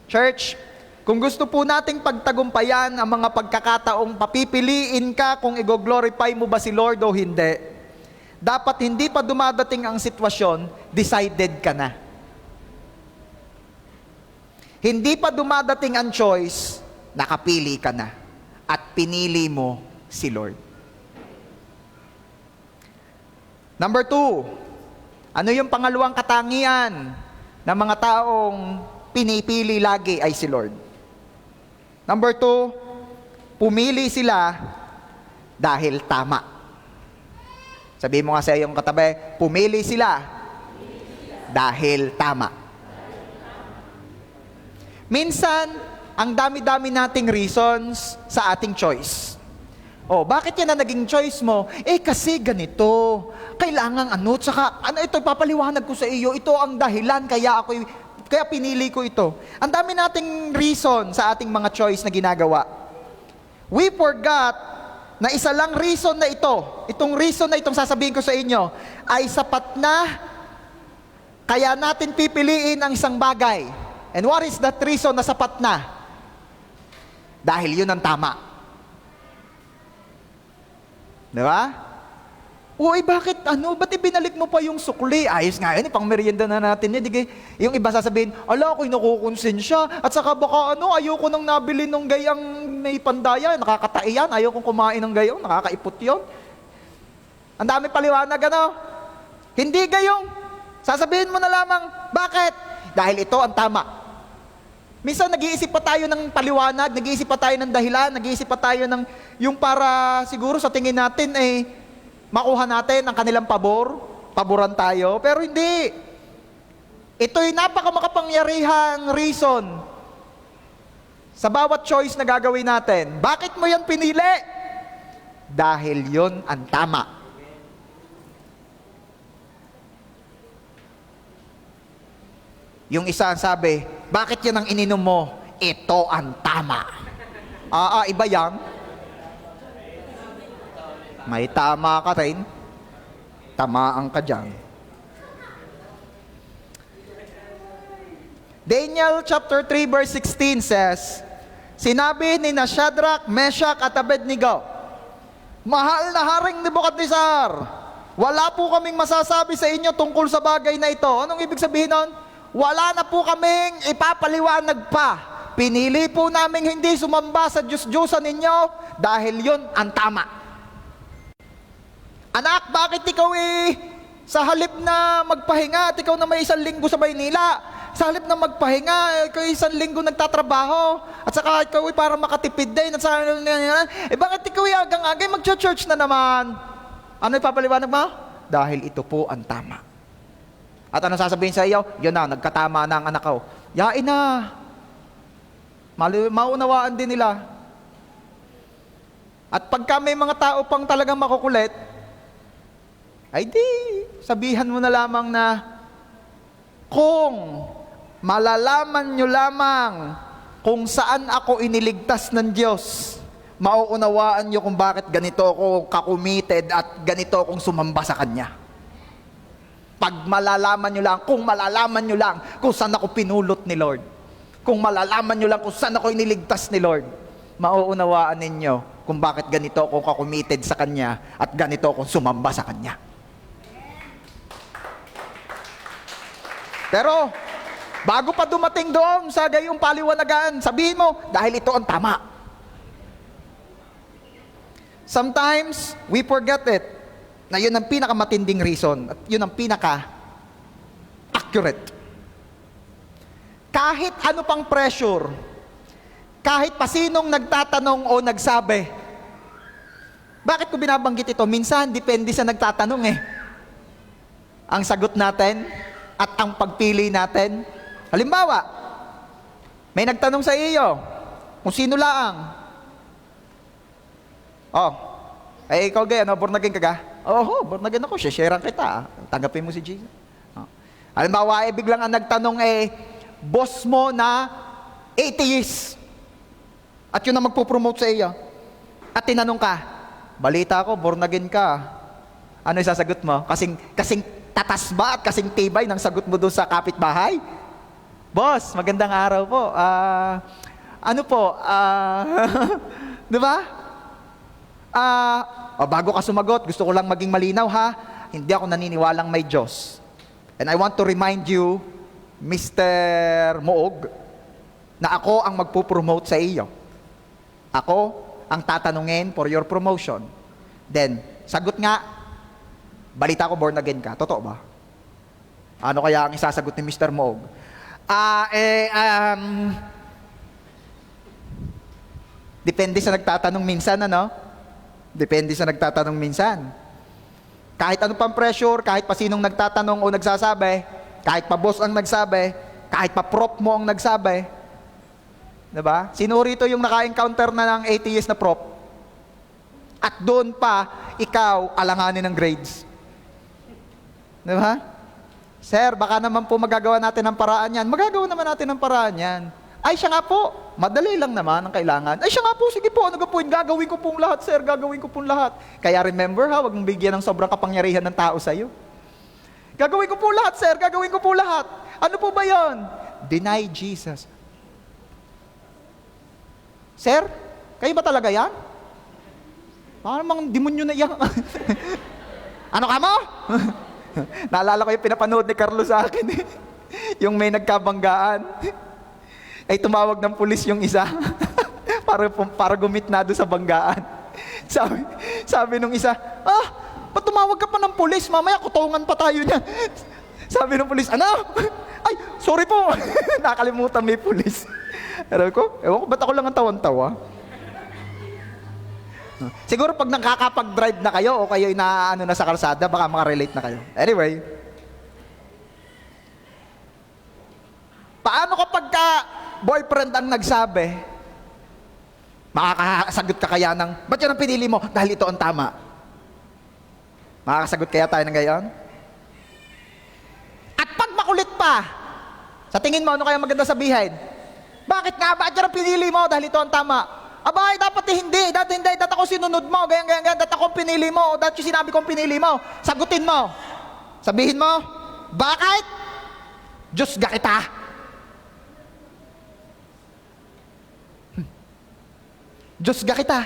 Church, kung gusto po nating pagtagumpayan ang mga pagkakataong papipiliin ka kung i-glorify mo ba si Lord o hindi, dapat hindi pa dumadating ang sitwasyon, decided ka na. Hindi pa dumadating ang choice, nakapili ka na. At pinili mo si Lord. Number 2, ano yung pangalawang katangian ng mga taong pinipili lagi ay si Lord? Number 2, pumili sila dahil tama. Sabihin mo nga sa iyong katabi, pumili sila dahil tama. Minsan, ang dami-dami nating reasons sa ating choice. Oh, bakit yan na naging choice mo? Kasi ganito. Kailangan tsaka ito, papaliwanag ko sa iyo. Ito ang dahilan kaya pinili ko ito. Ang dami nating reason sa ating mga choice na ginagawa. We forgot na isa lang reason na itong reason na itong sasabihin ko sa inyo, ay sapat na kaya natin pipiliin ang isang bagay. And what is that reason na sapat na? Dahil yun ang tama. Di ba? Uy, bakit ba't ibinalik mo pa yung sukli? Ayos nga yun, pang merienda na natin yun. Yung iba sasabihin, ako'y nakukonsensya. At saka baka ayoko nang nabili ng gayang may pandaya. Nakakatai yan, ayoko kumain ng gayong, nakakaipot yun. Ang dami paliwanag, Hindi gayong. Sasabihin mo na lamang, bakit? Dahil ito ang tama. Minsan nag-iisip pa tayo ng paliwanag, nag-iisip pa tayo ng dahilan, nag-iisip pa tayo ng yung para siguro sa tingin natin makuha natin ang kanilang paboran tayo, pero hindi. Ito'y napakamakapangyarihang reason sa bawat choice na gagawin natin. Bakit mo yan pinili? Dahil yon ang tama. Yung isa ang sabi, bakit yan ang ininom mo? Ito ang tama. Iba yan. May tama ka rin. Tamaan ka dyan. Daniel chapter 3 verse 16 says, sinabi ni Shadrach, Meshach at Abednego, mahal na Haring Nebukadnezar, wala po kaming masasabi sa inyo tungkol sa bagay na ito. Anong ibig sabihin nun? Wala na po kaming ipapaliwanag pa. Pinili po namin hindi sumamba sa Diyos-Diyosan ninyo dahil yon ang tama. Anak, bakit ikaw sa halip na magpahinga at ikaw na may 1 linggo sa Maynila, sa halip na magpahinga, ikaw 1 linggo nagtatrabaho, At saka ikaw ay parang makatipid din. At saka, bakit ikaw ay agang-agay mag-church na naman? Ano ipapaliwanag mo? Dahil ito po ang tama. At ano sasabihin sa iyo? Yun na, nagkatama na ang anak ko. Yain na. Maunawaan din nila. At pagka may mga tao pang talagang makukulit, ay di, sabihan mo na lamang na, kung malalaman nyo lamang kung saan ako iniligtas ng Diyos, mauunawaan nyo kung bakit ganito ako kakumited at ganito akong sumamba sa Kanya. Pag malalaman nyo lang, kung malalaman nyo lang kung saan ako pinulot ni Lord, kung malalaman nyo lang kung saan ako iniligtas ni Lord, mauunawaan ninyo kung bakit ganito ako kakumited sa Kanya at ganito akong sumamba sa Kanya. Pero, bago pa dumating doon sa gayong paliwanagan, sabihin mo, dahil ito ang tama. Sometimes, we forget it, na yun ang pinakamatinding reason, at yun ang pinaka-accurate. Kahit ano pang pressure, kahit pa sinong nagtatanong o nagsabi, bakit ko binabanggit ito? Minsan, depende sa nagtatanong eh. Ang sagot natin, at ang pagpili natin. Halimbawa, may nagtanong sa iyo, kung sino laang. Ikaw gaya, born again ka ga? Born again ako, sharean kita. Tanggapin mo si Jesus. Halimbawa, biglang ang nagtanong boss mo na atheist. At yun ang magpupromote sa iyo. At tinanong ka, balita ko, born again ka. Ano yung sasagot mo? Kasing tatas ba at kasing tibay ng sagot mo doon sa kapitbahay? Boss, magandang araw po. Di ba? Bago ka sumagot, gusto ko lang maging malinaw ha. Hindi ako naniniwalang may Diyos. And I want to remind you, Mr. Moog, na ako ang magpupromote sa iyo. Ako ang tatanungin for your promotion. Then, sagot nga, balita ko born again ka. Totoo ba? Ano kaya ang isasagot ni Mr. Moog? Depende sa nagtatanong minsan, ano? Depende sa nagtatanong minsan. Kahit ano pang pressure, kahit pa sinong nagtatanong o nagsasabi, kahit pa boss ang nagsabi, kahit pa prop mo ang nagsabi, diba? Sino rito yung naka-encounter na ng atheist na prop? At doon pa, ikaw, alanganin ng grades. Diba? Sir, baka naman po magagawa natin ng paraan yan. Magagawa naman natin ng paraan yan. Ay, siya nga po. Madali lang naman ang kailangan. Ay, siya nga po. Sige po. Ano ka po? Gagawin ko pong lahat, sir. Gagawin ko pong lahat. Kaya remember ha, huwag mong bigyan ng sobrang kapangyarihan ng tao sa'yo. Gagawin ko po lahat, sir. Gagawin ko po lahat. Ano po ba yon? Deny Jesus. Sir, kayo ba talaga yan? Parang mga demonyo na yan. Ano ka mo? Naalala ko yung pinapanood ni Carlos sa akin eh. Yung may nagkabanggaan. Ay tumawag ng pulis yung isa. para gumitnado sa banggaan. Sabi nung isa, ba't tumawag ka pa ng pulis? Mamaya kutungan pa tayo niyan. Sabi ng pulis, ano? Ay, sorry po. Nakalimutan may pulis. Ewan ko, ba't ako lang ang tawan-tawa? Siguro pag nakakapag-drive na kayo o kayo na sa kalsada, baka makarelate na kayo. Anyway, paano kapag boyfriend ang nagsabi, makakasagot ka kaya ng, ba't yan ang pinili mo? Dahil ito ang tama. Makakasagot kaya tayo ng gayon? At pag makulit pa, sa tingin mo, ano kaya maganda sabihin? Bakit nga? Ba't yan ang pinili mo? Dahil ito ang tama. Abay, dapat hindi. Dati ako sinunod mo. Ganyan. Dati ako pinili mo. Dati sinabi kong pinili mo. Sagutin mo. Sabihin mo, bakit? Diyos ga kita. Diyos ga kita.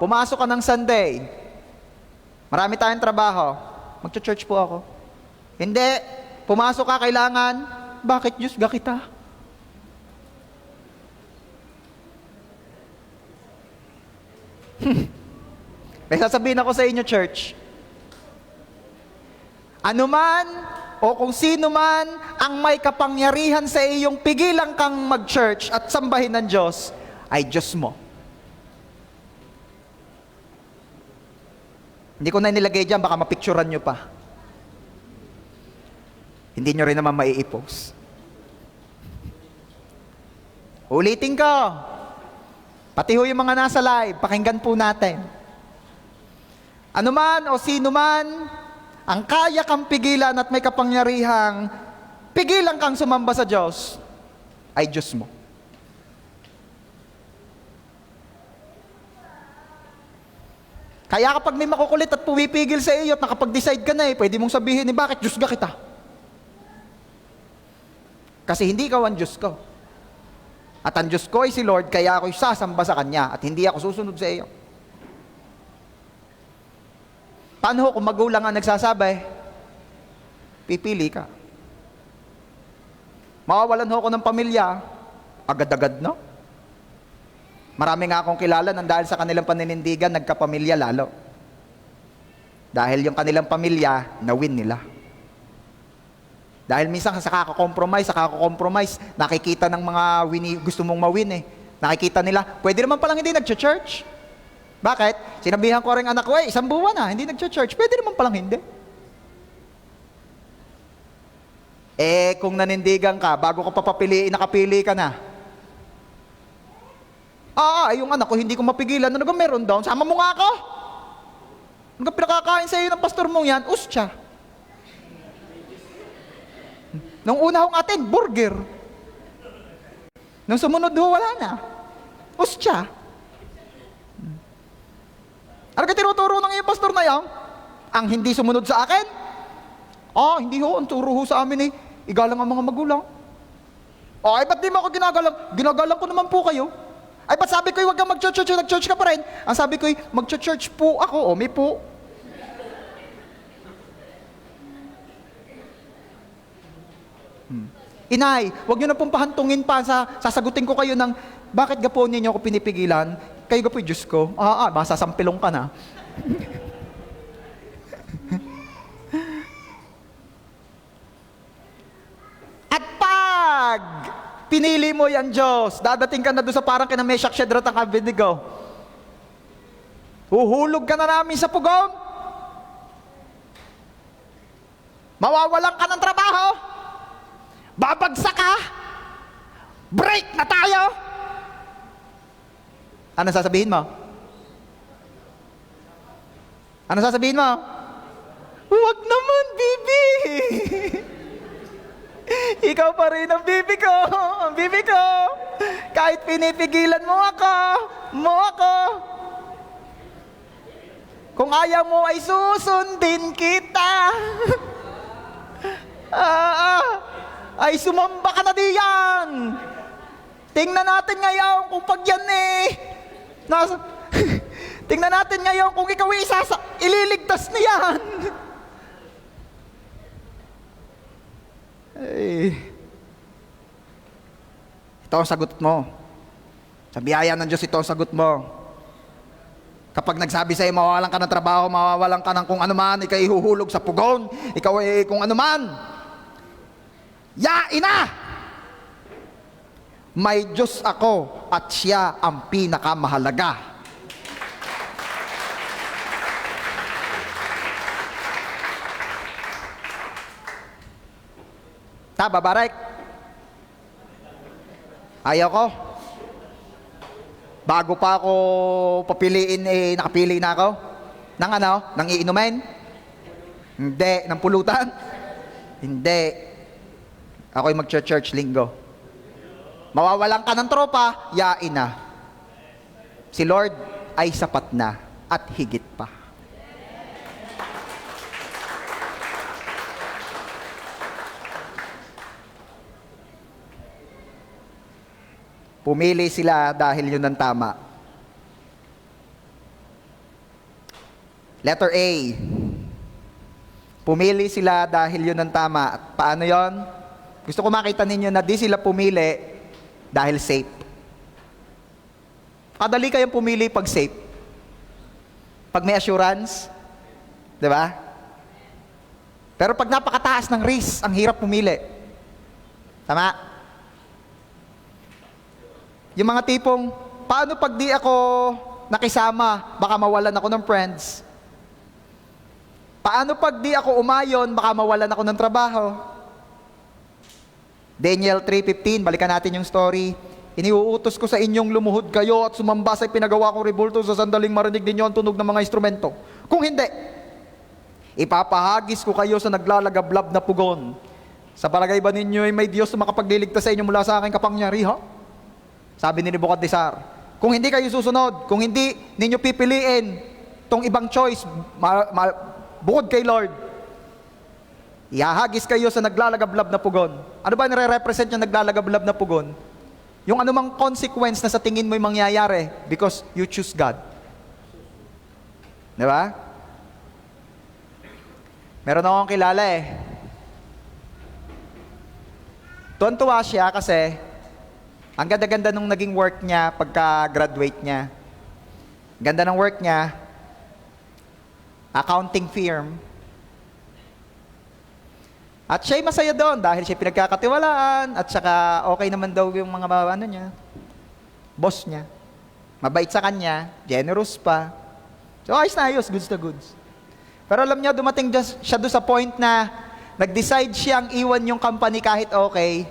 Pumasok ka ng Sunday. Marami tayong trabaho. Magcha-church po ako. Hindi. Pumasok ka kailangan. Bakit Diyos ga kita? May sasabihin ako sa inyo, church. Anuman o o kung sino man ang may kapangyarihan sa iyong pigilan kang mag-church at sambahin ng Diyos, ay Diyos mo. Hindi ko na nilagay dyan, baka mapicturan nyo pa. Hindi nyo rin naman mai-post. Ulitin ko. Pati ho yung mga nasa live, pakinggan po natin. Ano man o sino man, ang kaya kang pigilan at may kapangyarihang pigilan kang sumamba sa Diyos, ay Diyos mo. Kaya kapag may makukulit at pumipigil sa iyo at nakapag-decide ka na pwede mong sabihin bakit Diyos ka kita? Kasi hindi ikaw ang Diyos ko. At ang Diyos ko ay si Lord, kaya ako'y sasamba sa Kanya at hindi ako susunod sa iyo. Paano kung magulang ang nagsasabi? Pipili ka. Mawawalan ho ko ng pamilya, agad-agad, no? Marami nga akong kilala nang dahil sa kanilang paninindigan, nagkapamilya lalo. Dahil yung kanilang pamilya, na-win nila. Dahil minsan sa kakakompromise, nakikita ng mga gusto mong mawin Nakikita nila, pwede naman palang hindi nag-church. Bakit? Sinabihan ko rin anak ko, 1 buwan na, hindi nag-church. Pwede naman palang hindi. Kung nanindigan ka, bago ka papapiliin, nakapili ka na. Yung anak ko, hindi ko mapigilan. Ano ba meron daw? Sama mo nga ako. Ano ba pinakakain sa iyo ng pastor mong yan? Ustya. Nung una kong atin, burger. Nung sumunod ho, wala na. Ustya. Ano ka tinuturo ng iyong pastor na yan? Ang hindi sumunod sa akin? Hindi ho. Ang turo ho sa amin igalang ang mga magulang. Ba't di mo ako ginagalang? Ginagalang ko naman po kayo. Ba't sabi ko huwag kang mag-church, nag-church ka pa rin? Ang sabi ko mag-church po ako. May po. Inay, huwag nyo na pong pahantungin pa sasagutin ko kayo ng bakit gapo ninyo ako pinipigilan? Kayo gapo Diyos ko. Masasampilong ka na. At pag pinili mo yan Diyos, dadating ka na doon sa parang kina Meshach, Shadrach at Abednego. Huhulog ka na namin sa pugon. Mawawalan ka ng trabaho. Babagsak ka. Break na tayo. Ano sasabihin mo? Ano sasabihin mo? Huwag naman, bibi. Ikaw pa rin ang bibi ko. Ang bibi ko. Kahit pinipigilan mo ako. Kung ayaw mo ay susundin kita. Ay sumamba ka na diyan. Tingnan natin ngayon kung pag yan tingnan natin ngayon kung ikaw ililigtas na yan. Ito ang sagot mo. Sa biyaya ng Diyos, ito ang sagot mo. Kapag nagsabi sa'yo, mawawalan ka ng trabaho, mawawalan ka ng kung ano man, ikaw ihuhulog sa pugon, ikaw kung ano man, yain na! May Diyos ako at siya ang pinakamahalaga. Babarek? Ayaw ko. Bago pa ako papiliin, nakapili na ako. Nang iinumin? Hindi. Ng pulutan? Hindi. Ako'y mag-church linggo. Mawawalan ka ng tropa, yain na. Si Lord ay sapat na at higit pa. Pumili sila dahil yun ang tama. Letter A. Pumili sila dahil yun ang tama. At paano yon? Gusto ko makita ninyo na di sila pumili dahil safe. Kadali kayong pumili pag safe. Pag may assurance. Diba? Pero pag napakataas ng risk, ang hirap pumili. Tama? Yung mga tipong, paano pag di ako nakisama, baka mawalan ako ng friends? Paano pag di ako umayon, baka mawalan ako ng trabaho? Daniel 3:15, balikan natin yung story. Iniuutos ko sa inyong lumuhod kayo at sumamba sa pinagawa kong rebulto sa sandaling marinig ninyo ang tunog ng mga instrumento. Kung hindi, ipapahagis ko kayo sa naglalagablab na pugon. Sa palagay ba ninyo ay may Diyos na makapagliligtas sa inyo mula sa aking kapangyarihan? Sabi ni Nebuchadnezzar, kung hindi kayo susunod, kung hindi ninyo pipiliin tong ibang choice, bukod kay Lord, ihahagis kayo sa naglalagablab na pugon. Ano ba nire-represent yung naglalagablab na pugon? Yung anumang consequence na sa tingin mo'y mangyayari because you choose God. Di ba? Meron akong kilala Tuwan-tuwa siya kasi ang ganda-ganda nung naging work niya pagka-graduate niya. Ganda ng work niya, accounting firm. At siya'y masaya doon dahil siya pinagkakatiwalaan at saka okay naman daw yung mga boss niya. Mabait sa kanya, generous pa. So ayos na ayos, goods na goods. Pero alam niya, dumating siya doon sa point na nag-decide siyang iwan yung company kahit okay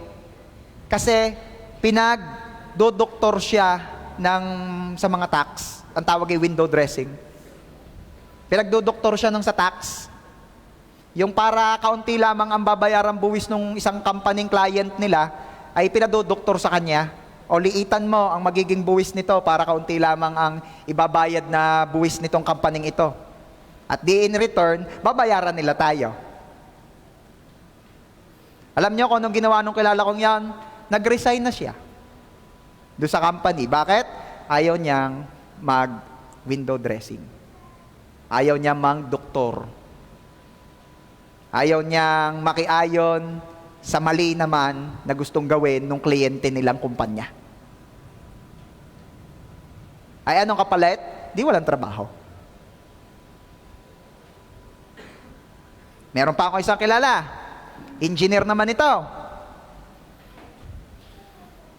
kasi pinag-dodoktor siya sa mga tax. Ang tawag ay window dressing. Pinag-dodoktor siya sa tax. Yung para kaunti lamang ang babayarang buwis ng isang company client nila ay pinadodoktor sa kanya. O liitan mo ang magiging buwis nito para kaunti lamang ang ibabayad na buwis nitong company ito. At di in return, babayaran nila tayo. Alam niyo kung anong ginawa nung kilala kong yan? Nag-resign na siya doon sa company. Bakit? Ayaw niyang mag-window dressing. Ayaw niyang mang-doktor. Ayaw niyang makiayon sa mali naman na gustong gawin ng kliyente nilang kumpanya. Ay anong kapalit? Di walang trabaho. Meron pa ako isang kilala. Engineer naman ito.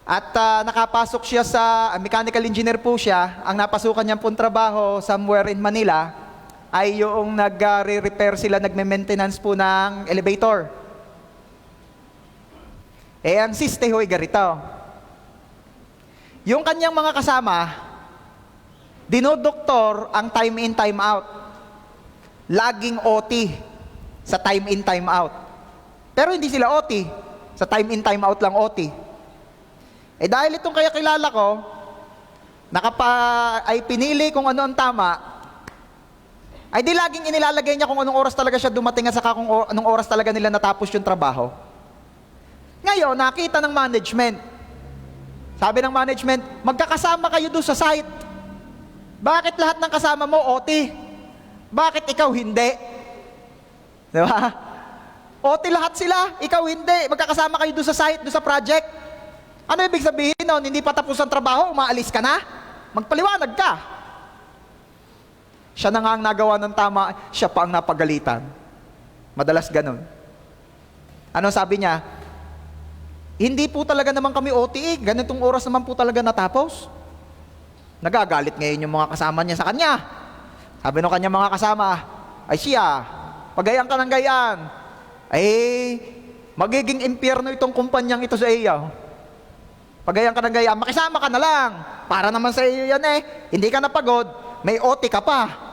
At nakapasok siya sa mechanical engineer po siya. Ang napasukan niyang pong trabaho somewhere in Manila ay yung nag-repair sila, nagme-maintenance po ng elevator. Ang siste ho'y garito. Yung kanyang mga kasama, dinodoktor ang time in, time out. Laging OT sa time in, time out. Pero hindi sila OT. Sa time in, time out lang OT. Dahil itong kaya kilala ko, ay pinili kung ano ang tama, ay di laging inilalagay niya kung anong oras talaga siya dumating at saka kung anong oras talaga nila natapos yung trabaho. Ngayon, nakita ng management. Sabi ng management, magkakasama kayo doon sa site. Bakit lahat ng kasama mo OT? Bakit ikaw hindi? Di ba? OT lahat sila, ikaw hindi. Magkakasama kayo doon sa site, doon sa project. Ano ibig sabihin nun? Hindi pa tapos ang trabaho, umaalis ka na? Magpaliwanag ka. Siya na nga ang nagawa ng tama, siya pa ang napagalitan. Madalas ganun. Ano sabi niya? Hindi po talaga naman kami OT, ganitong oras naman po talaga natapos. Nagagalit ngayon yung mga kasama niya sa kanya. Sabi ng kanya mga kasama, ay siya, pagayan ka ng gayaan. Ay, magiging impyerno itong kumpanyang ito sa iyo. Pagayan ka ng gayaan, makisama ka na lang. Para naman sa iyo yan hindi ka napagod, may OT ka pa.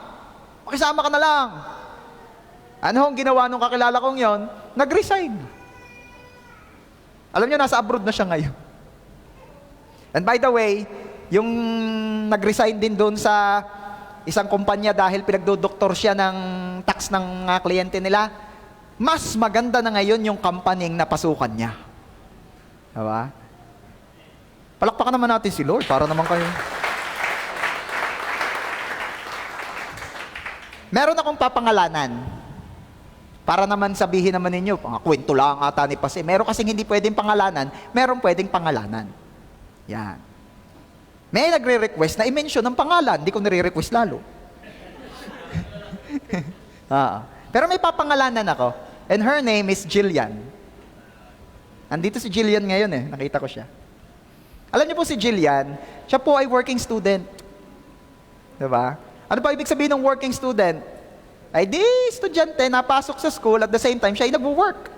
Makisama ka na lang. Ano ang ginawa nung kakilala kong yon? Nag-resign. Alam niyo, nasa abroad na siya ngayon. And by the way, yung nag-resign din doon sa isang kumpanya dahil pinagdodoktor siya ng tax ng kliyente nila, mas maganda na ngayon yung company na pasukan niya. Diba? Palakpakan naman natin si Lord para naman kayo. Meron akong papangalanan. Para naman sabihin naman ninyo, kwento lang ata ni Pase. Meron kasing hindi pwedeng pangalanan, meron pwedeng pangalanan. Yan. May nagre-request na i-mention ng pangalan, hindi ko nire-request lalo. Pero may papangalanan ako. And her name is Jillian. Andito si Jillian ngayon nakita ko siya. Alam niyo po si Jillian, siya po ay working student. Diba? Ano ba ibig sabihin ng working student? Ay di, estudyante, napasok sa school, at the same time, siya ay nag-work.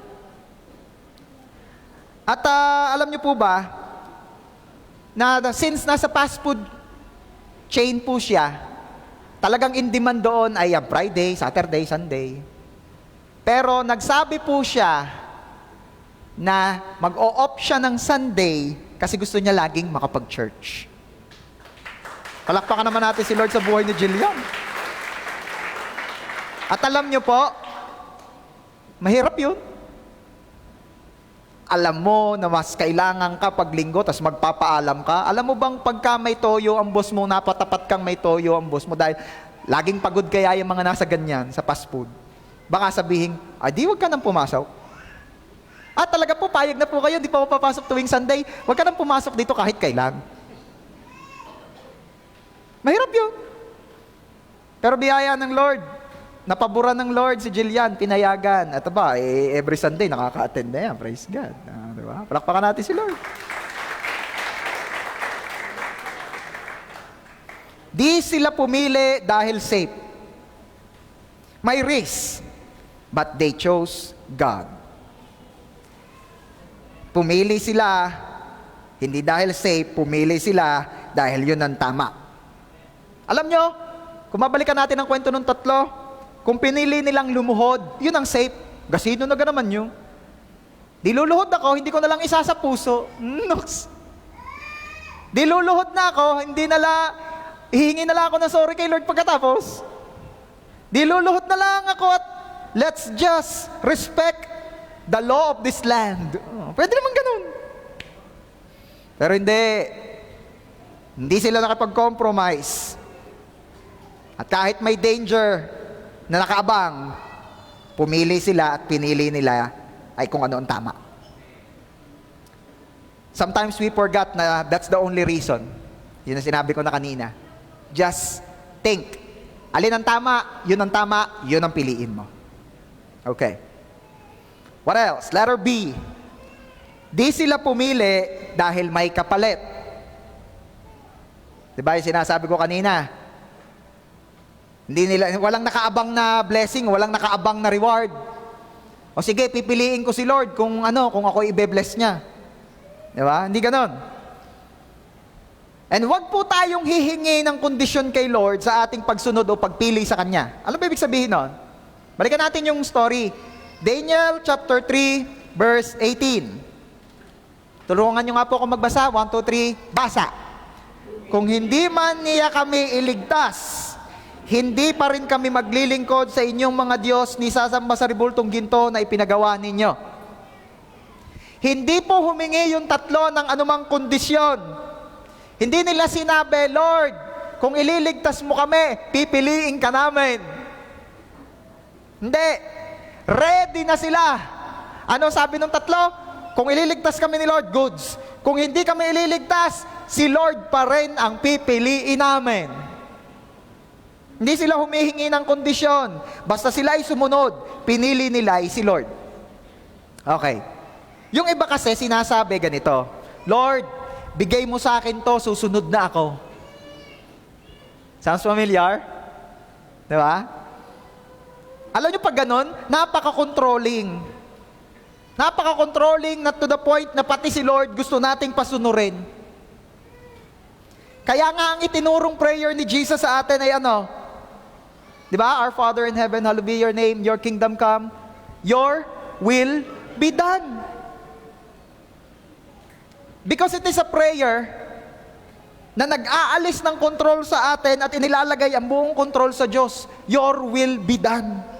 At alam niyo po ba, na since nasa fast food chain po siya, talagang in demand doon ay Friday, Saturday, Sunday. Pero nagsabi po siya na mag-o-opt siya ng Sunday kasi gusto niya laging makapag-church. Palakpakan naman natin si Lord sa buhay ni Jillian. At alam niyo po, mahirap yun. Alam mo na mas kailangan ka pag linggo, tas magpapaalam ka. Alam mo bang pagka may toyo ang boss mo, napatapat kang may toyo ang boss mo dahil laging pagod kaya yung mga nasa ganyan sa fast food. Baka sabihin, di wag ka nang pumasok. Talaga po, payag na po kayo, di pa papasok tuwing Sunday. Wag ka nang pumasok dito kahit kailan. Mahirap yun. Pero biyaya ng Lord. Napaboran ng Lord si Jillian, pinayagan. At every Sunday nakaka-attend na yan. Praise God. Diba? Palakpakan natin si Lord. Di sila pumili dahil safe. May risk, but they chose God. Pumili sila, hindi dahil safe, pumili sila dahil yun ang tama. Alam nyo, kung mabalikan natin ang kwento ng tatlo, kung pinili nilang lumuhod, yun ang safe. Gasino na naman yun. Diluluhod ako, hindi ko na lang isa sa puso. Nox. Diluluhod na ako, hihingi na lang ako ng sorry kay Lord pagkatapos. Diluluhod na lang ako at let's just respect the law of this land. Pwede naman ganun. Pero hindi sila nakapag-compromise. At kahit may danger na nakaabang, pumili sila at pinili nila ay kung ano ang tama. Sometimes we forgot na that's the only reason. Yun ang sinabi ko na kanina. Just think. Alin ang tama, yun ang piliin mo. Okay. What else? Letter B. Di sila pumili dahil may kapalit. Diba yung sinasabi ko kanina? Walang nakaabang na blessing, walang nakaabang na reward. O sige, pipiliin ko si Lord kung ako ibe-bless niya. Diba? Hindi ganon. And wag po tayong hihingi ng kondisyon kay Lord sa ating pagsunod o pagpili sa Kanya. Alam ba ibig sabihin nun? Balikan natin yung story. Daniel chapter 3, verse 18. Tulungan nyo nga po ako magbasa. 1, 2, 3, basa. Kung hindi man niya kami iligtas, hindi pa rin kami maglilingkod sa inyong mga Diyos ni sasamba sa ribultong ginto na ipinagawa ninyo. Hindi po humingi yung tatlo ng anumang kondisyon. Hindi nila sinabi, Lord, kung ililigtas mo kami, pipiliin ka namin. Hindi. Ready na sila. Ano sabi ng tatlo? Kung ililigtas kami ni Lord, goods. Kung hindi kami ililigtas, si Lord pa rin ang pipiliin namin. Hindi sila humihingi ng kondisyon. Basta sila ay sumunod, pinili nila ay si Lord. Okay. Yung iba kasi sinasabi ganito, Lord, bigay mo sa akin to, susunod na ako. Sounds familiar? Diba? Alam nyo pag ganun, napaka-controlling. Napaka-controlling na to the point na pati si Lord gusto nating pasunurin. Kaya nga ang itinurong prayer ni Jesus sa atin ay diba? Our Father in heaven, hallowed be your name, your kingdom come, your will be done. Because it is a prayer na nag-aalis ng control sa atin at inilalagay ang buong control sa Diyos. Your will be done.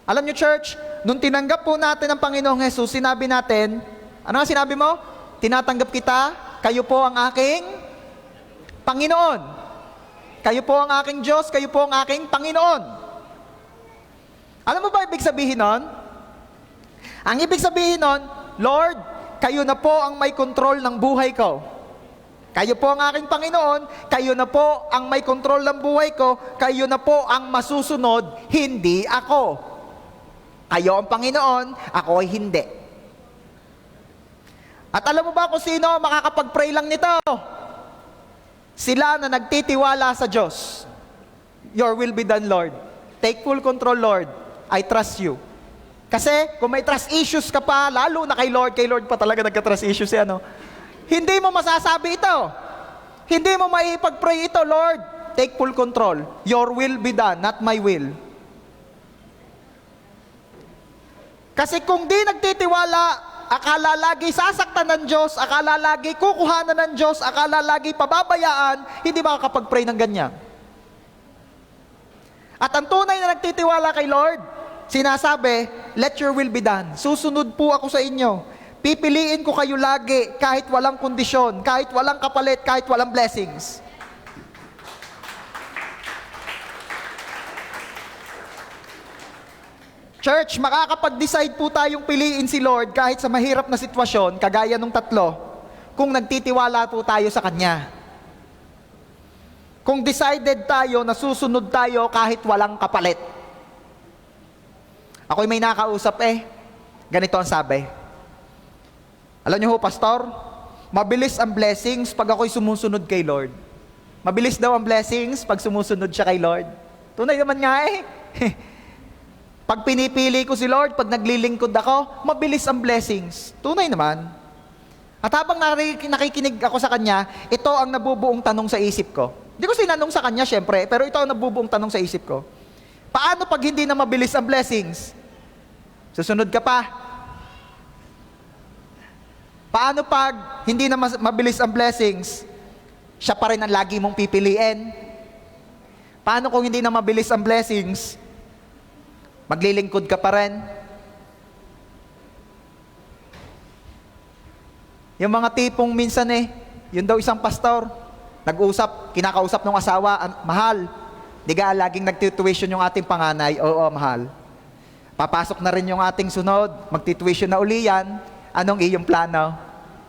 Alam niyo church, nung tinanggap po natin ang Panginoong Jesus, sinabi natin, ano nga sinabi mo? Tinatanggap kita, kayo po ang aking Panginoon. Kayo po ang aking Diyos, kayo po ang aking Panginoon. Alam mo ba ibig sabihin nun? Ang ibig sabihin nun, Lord, kayo na po ang may control ng buhay ko. Kayo po ang aking Panginoon, kayo na po ang may control ng buhay ko, kayo na po ang masusunod, hindi ako. Kayo ang Panginoon, ako ay hindi. At alam mo ba kung sino makakapag-pray lang nito? Sila na nagtitiwala sa Diyos. Your will be done, Lord. Take full control, Lord. I trust you. Kasi kung may trust issues ka pa, lalo na kay Lord pa talaga nagka-trust issues hindi mo masasabi ito. Hindi mo maipag-pray ito, Lord. Take full control. Your will be done, not my will. Kasi kung di nagtitiwala, akala lagi sasaktan ng Diyos, akala lagi kukuhanan ng Diyos, akala lagi pababayaan, hindi makakapag-pray ng ganyan. At ang tunay na nagtitiwala kay Lord, sinasabi, let your will be done. Susunod po ako sa inyo. Pipiliin ko kayo lagi, kahit walang kondisyon, kahit walang kapalit, kahit walang blessings. Church, makakapag-decide po tayong piliin si Lord kahit sa mahirap na sitwasyon, kagaya nung tatlo, kung nagtitiwala po tayo sa Kanya. Kung decided tayo na susunod tayo kahit walang kapalit. Ako'y may nakausap ganito ang sabi. Alam niyo ho, pastor, mabilis ang blessings pag ako'y sumusunod kay Lord. Mabilis daw ang blessings pag sumusunod siya kay Lord. Tunay naman nga Pag pinipili ko si Lord, pag naglilingkod ako, mabilis ang blessings. Tunay naman. At habang nakikinig ako sa Kanya, ito ang nabubuong tanong sa isip ko. Hindi ko sinanong sa Kanya, syempre, pero ito ang nabubuong tanong sa isip ko. Paano pag hindi na mabilis ang blessings? Susunod ka pa. Paano pag hindi na mabilis ang blessings? Siya pa rin ang lagi mong pipiliin. Paano kung hindi na mabilis ang blessings? Maglilingkod ka pa rin. Yung mga tipong minsan yun daw isang pastor, kinakausap ng asawa, mahal, di ka laging nagtituition yung ating panganay? Oo, mahal. Papasok na rin yung ating sunod, magtituition na uli yan. Anong iyong plano?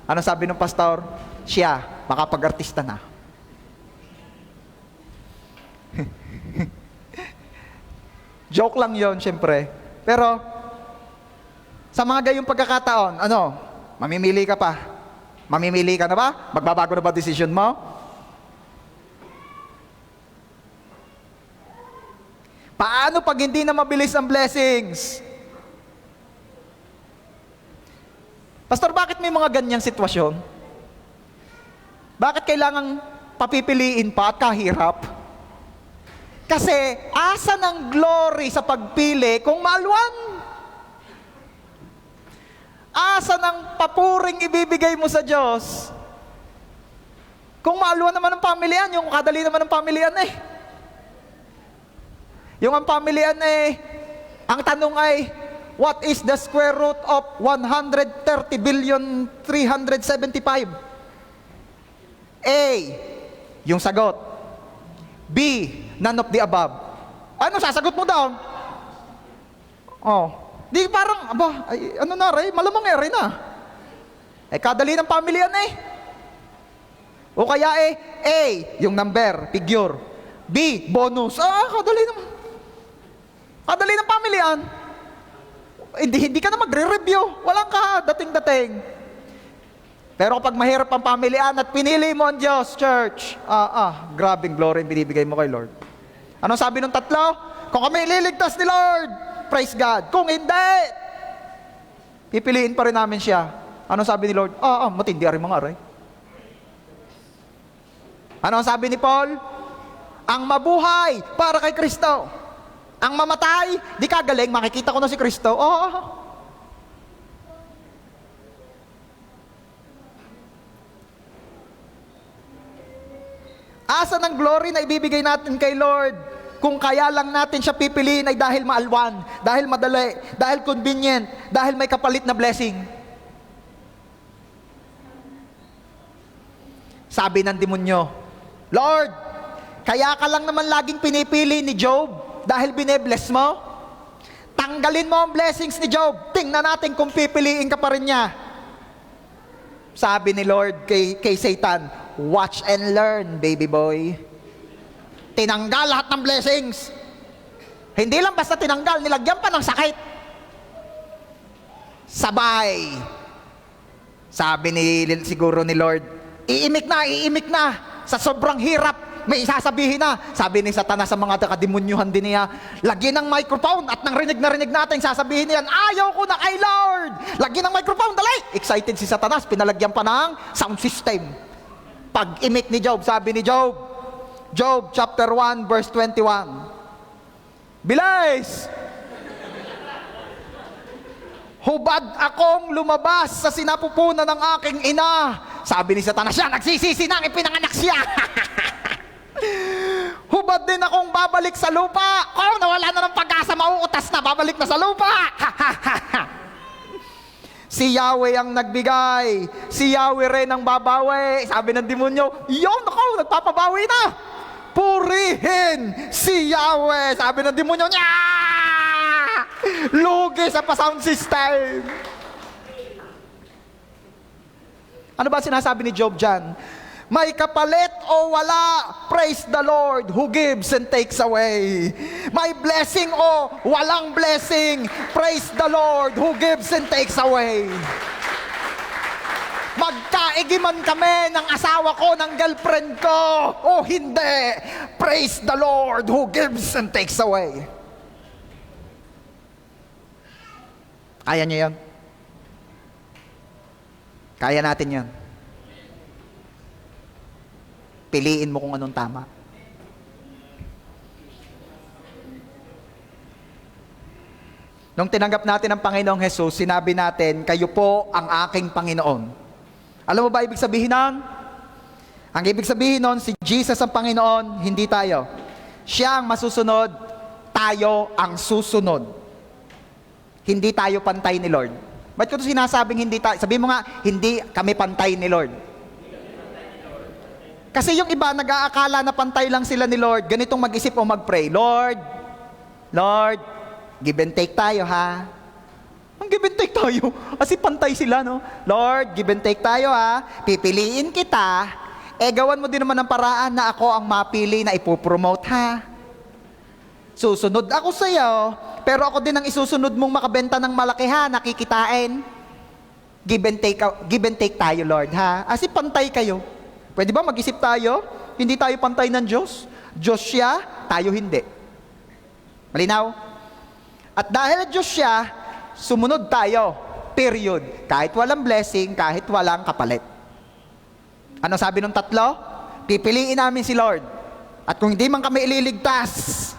Anong sabi ng pastor? Siya, makapag-artista na. Joke lang yon, syempre. Pero, sa mga gayong pagkakataon, mamimili ka pa. Mamimili ka na ba? Magbabago na ba decision mo? Paano pag hindi na mabilis ang blessings? Pastor, bakit may mga ganyang sitwasyon? Bakit kailangang papipiliin pa at kahirap? Kasi asa ng glory sa pagpili kung maalwan? Asa ng papuring ibibigay mo sa Diyos kung maalwan naman ang pamilyan, yung kadali naman ang pamilyan Yung ang pamilyan ang tanong ay, what is the square root of 130,375,000,000? A, yung sagot. B, none of the above. Ano sasagot mo daw? Di parang, malamang rin na. Kadali ng pamilyan O kaya A, yung number, figure. B, bonus. Kadali naman. Kadali ng pamilyan. Hindi ka na magre-review. Walang ka, dating-dating. Pero kapag mahirap ang pamilyan at pinili mo ang Diyos, church, grabing glory ang binibigay mo kay Lord. Anong sabi ng tatlo? Kung kami ililigtas ni Lord, praise God. Kung hindi, pipiliin pa rin namin siya. Anong sabi ni Lord? Matindi rin mga aray. Anong sabi ni Paul? Ang mabuhay para kay Kristo. Ang mamatay, di kagaling, makikita ko na si Kristo. Asa ng glory na ibibigay natin kay Lord kung kaya lang natin siya pipiliin ay dahil maalwan, dahil madali, dahil convenient, dahil may kapalit na blessing. Sabi ng demonyo, Lord, kaya ka lang naman laging pinipili ni Job dahil bine-bless mo? Tanggalin mo ang blessings ni Job, tingnan natin kung pipiliin ka pa rin niya. Sabi ni Lord kay Satan, watch and learn, baby boy. Tinanggal lahat ng blessings. Hindi lang basta tinanggal, nilagyan pa ng sakit. sabay. Sabi siguro ni Lord, iimik na, sa sobrang hirap, may isasabihin na. Sabi ni Satanas sa mga kadimunyuhan din niya, lagyan ng microphone at nang rinig natin, sasabihin niyan, ayaw ko na kay Lord. Lagyan ng microphone, dali! Excited si Satanas, pinalagyan pa ng sound system. Pag-imik ni Job, sabi ni Job chapter 1 verse 21, bilis! Hubad akong lumabas sa sinapupunan ng aking ina. Sabi ni Satanas, siya nagsisisi nang ipinanganak siya. Hubad din akong babalik sa lupa. Nawala na ng pag-asa, mauutas na, babalik na sa lupa. Si Yahweh ang nagbigay, si Yahweh rin ang babawi. Sabi ng demonyo, nagpapabawi na. Purihin si Yahweh. Sabi ng demonyo, lugi sa pa-sound system. Ano ba sinasabi ni Job dyan? May kapalit o wala, praise the Lord who gives and takes away. May blessing o walang blessing, praise the Lord who gives and takes away. Magkaigiman kami ng asawa ko, ng girlfriend ko, o hindi, praise the Lord who gives and takes away. Kaya niyo yan? Kaya natin yan. Piliin mo kung anong tama. Nung tinanggap natin ang Panginoong Jesus, sinabi natin, kayo po ang aking Panginoon. Alam mo ba ibig sabihin nun? Ang ibig sabihin nun, si Jesus ang Panginoon, hindi tayo. Siya ang masusunod, tayo ang susunod. Hindi tayo pantay ni Lord. Ba't ko ito sinasabing hindi tayo? Sabi mo nga, hindi kami pantay ni Lord. Kasi yung iba, nag-aakala na pantay lang sila ni Lord. Ganitong mag-isip o mag-pray, Lord, give and take tayo ha. Ang give and take tayo? Kasi pantay sila, no? Lord, give and take tayo ha. Pipiliin kita. Gawan mo din naman ng paraan na ako ang mapili na ipopromote ha. Susunod ako sa iyo, pero ako din ang isusunod mong makabenta ng malaki ha, nakikitain. Give and take tayo, Lord ha. Kasi pantay kayo. Pwede ba mag-isip tayo? Hindi tayo pantay ng Diyos. Diyos siya, tayo hindi. Malinaw? At dahil Diyos siya, sumunod tayo. Period. Kahit walang blessing, kahit walang kapalit. Ano sabi ng tatlo? Pipiliin namin si Lord. At kung hindi man kami ililigtas,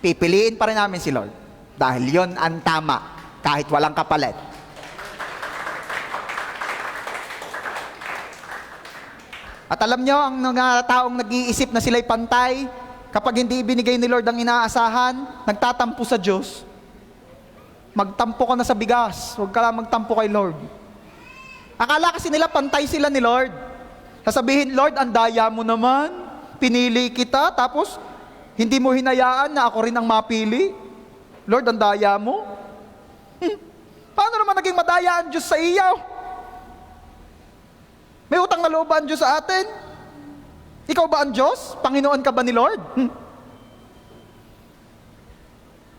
pipiliin pa rin namin si Lord. Dahil yon ang tama, kahit walang kapalit. At alam nyo, ang mga taong nag-iisip na sila'y pantay, kapag hindi ibinigay ni Lord ang inaasahan, nagtatampo sa Diyos. Magtampo ka na sa bigas, huwag ka lang magtampo kay Lord. Akala kasi nila pantay sila ni Lord. Sasabihin, Lord, ang daya mo naman, pinili kita, tapos hindi mo hinayaan na ako rin ang mapili. Lord, ang daya mo. Paano naman naging madaya ang Diyos sa iyo? May utang na loob ba ang Diyos sa atin? Ikaw ba ang Diyos? Panginoon ka ba ni Lord?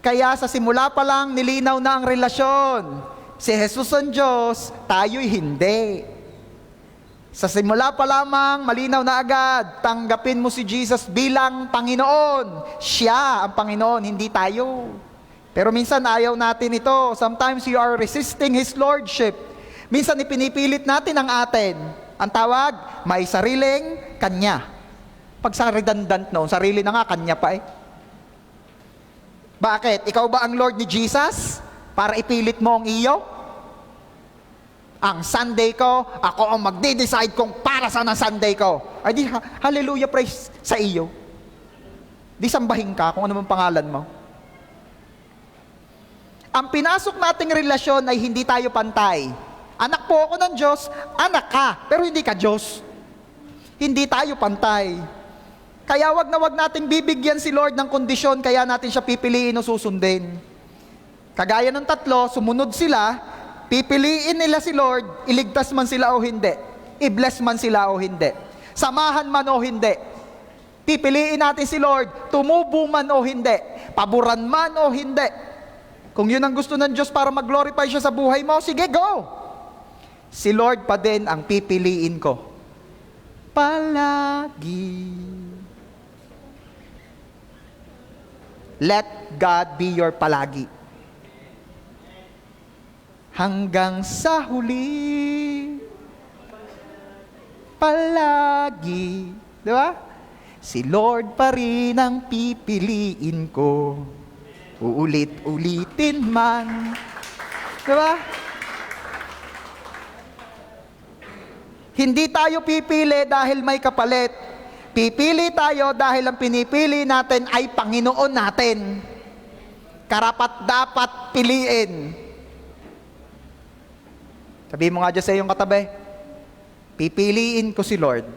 Kaya sa simula pa lang, nilinaw na ang relasyon. Si Jesus ang Diyos, tayo'y hindi. Sa simula pa lamang, malinaw na agad, tanggapin mo si Jesus bilang Panginoon. Siya ang Panginoon, hindi tayo. Pero minsan ayaw natin ito. Sometimes you are resisting His Lordship. Minsan ipinipilit natin ang atin. Ang tawag, may sariling kanya. Pag sa redundant noon, sarili na nga, kanya pa eh. Bakit? Ikaw ba ang Lord ni Jesus? Para ipilit mo ang iyo? Ang Sunday ko, ako ang magde-decide kung para saan ang Sunday ko. Ay di, hallelujah, praise sa iyo. Di sambahin ka kung ano man pangalan mo. Ang pinasok nating relasyon ay hindi tayo pantay. Anak po ako ng Diyos, anak ka, pero hindi ka Diyos. Hindi tayo pantay. Kaya wag na wag nating bibigyan si Lord ng kondisyon, kaya natin siya pipiliin o susundin. Kagaya ng tatlo, sumunod sila, pipiliin nila si Lord, iligtas man sila o hindi. I-bless man sila o hindi. Samahan man o hindi. Pipiliin natin si Lord, tumubo man o hindi. Paboran man o hindi. Kung yun ang gusto ng Diyos para mag-glorify siya sa buhay mo, sige, go! Si Lord pa din ang pipiliin ko. Palagi. Let God be your palagi. Hanggang sa huli. Palagi. Di ba? Si Lord pa rin ang pipiliin ko. Uulit-ulitin man. Di ba? Hindi tayo pipili dahil may kapalit. Pipili tayo dahil ang pinipili natin ay Panginoon natin. Karapat dapat piliin. Sabihin mo nga dyan sa iyong katabi, pipiliin ko si Lord.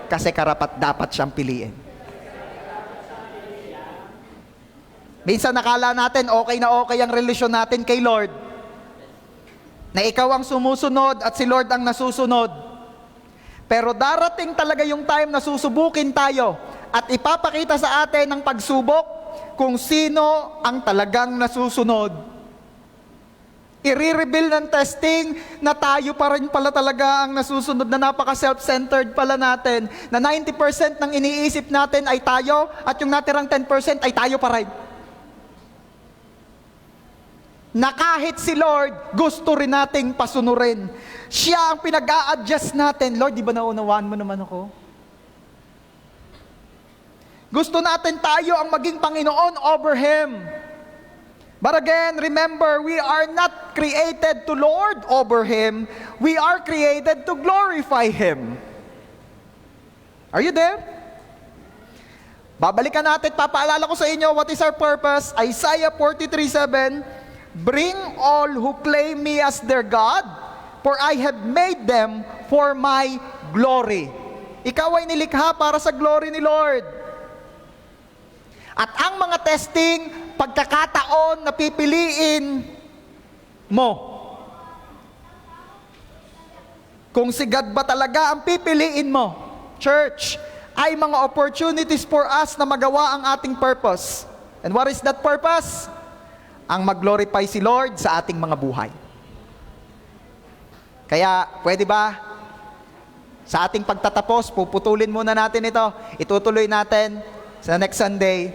Kasi karapat dapat siyang piliin. Minsan nakala natin okay na okay ang relasyon natin kay Lord. Na ikaw ang sumusunod at si Lord ang nasusunod. Pero darating talaga yung time na susubukin tayo at ipapakita sa atin ng pagsubok kung sino ang talagang nasusunod. I-reveal ng testing na tayo pa rin pala talaga ang nasusunod, na napaka-self-centered pala natin, na 90% ng iniisip natin ay tayo at yung natirang 10% ay tayo pa rin. Na kahit si Lord, gusto rin nating pasunurin. Siya ang pinag-a-adjust natin. Lord, di ba naunawaan mo naman ako? Gusto natin tayo ang maging Panginoon over Him. But again, remember, we are not created to lord over Him. We are created to glorify Him. Are you there? Babalikan natin, papaalala ko sa inyo, what is our purpose? Isaiah 43:7, bring all who claim me as their God, for I have made them for my glory. Ikaw ay nilikha para sa glory ni Lord. At ang mga testing, pagkakataon na pipiliin mo. Kung si God ba talaga ang pipiliin mo, church, ay mga opportunities for us na magawa ang ating purpose. And what is that purpose? Ang mag-glorify si Lord sa ating mga buhay. Kaya, pwede ba, sa ating pagtatapos, puputulin muna natin ito, itutuloy natin sa next Sunday.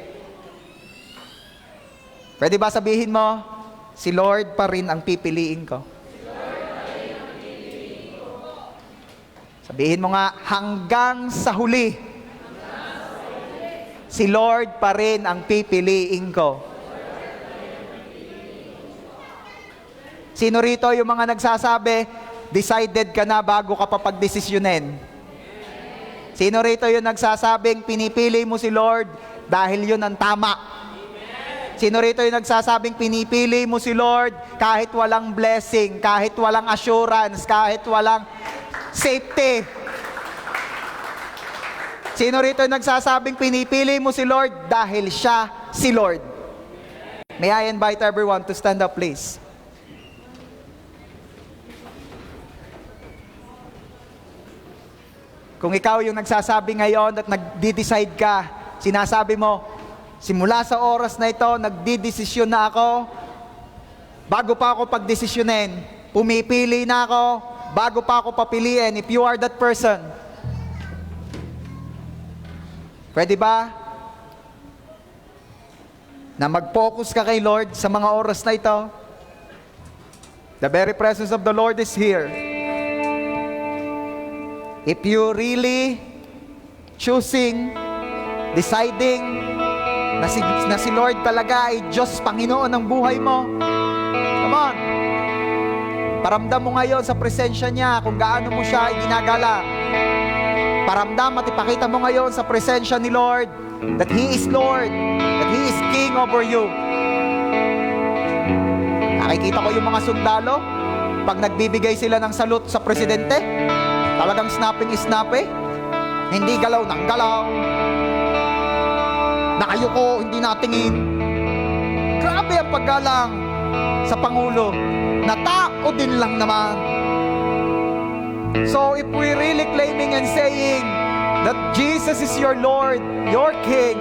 Pwede ba sabihin mo, si Lord pa rin ang pipiliin ko? Sabihin mo nga, hanggang sa huli, si Lord pa rin ang pipiliin ko. Sino rito yung mga nagsasabi, decided ka na bago ka pa pagdesisyonin? Sino rito yung nagsasabing, pinipili mo si Lord dahil yun ang tama? Sino rito yung nagsasabing, pinipili mo si Lord kahit walang blessing, kahit walang assurance, kahit walang safety? Sino rito yung nagsasabing, pinipili mo si Lord dahil siya si Lord? May I invite everyone to stand up, please? Kung ikaw yung nagsasabi ngayon at nagdi-decide ka, sinasabi mo, simula sa oras na ito, nagdi-desisyon na ako, bago pa ako pagdesisyonin, pumipili na ako, bago pa ako papiliin. If you are that person, pwede ba na mag-focus ka kay Lord sa mga oras na ito? The very presence of the Lord is here. If you really choosing, deciding na si Lord talaga ay Diyos, Panginoon ng buhay mo, come on, paramdam mo ngayon sa presensya niya kung gaano mo siya ginagalang. Paramdam at ipakita mo ngayon sa presensya ni Lord that He is Lord, that He is King over you. Nakikita ko yung mga sundalo, pag nagbibigay sila ng salute sa presidente, talagang snapping, hindi galaw ng galaw, nakayuko, hindi natingin. Grabe ang paggalang sa Pangulo, na tao din lang naman. So if we really claiming and saying that Jesus is your Lord, your King,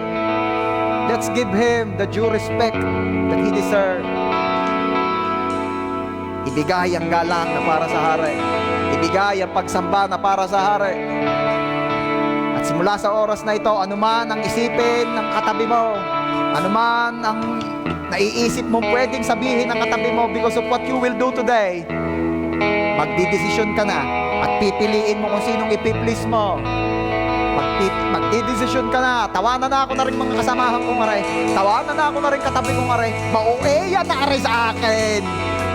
Let's give Him the due respect that He deserves. Ibigay ang galang na para sa hari. Ibigay ang pagsamba na para sa hari. At simula sa oras na ito, anuman ang isipin ng katabi mo, anuman ang naiisip mo pwedeng sabihin ng katabi mo because of what you will do today, magdidesisyon ka na at pipiliin mo kung sinong ipiplease mo. Magdidesisyon ka na. Tawanan na ako na rin mga kasamahan kong aray. Tawanan na ako na rin katabi kong aray. Maueya na aray sa akin.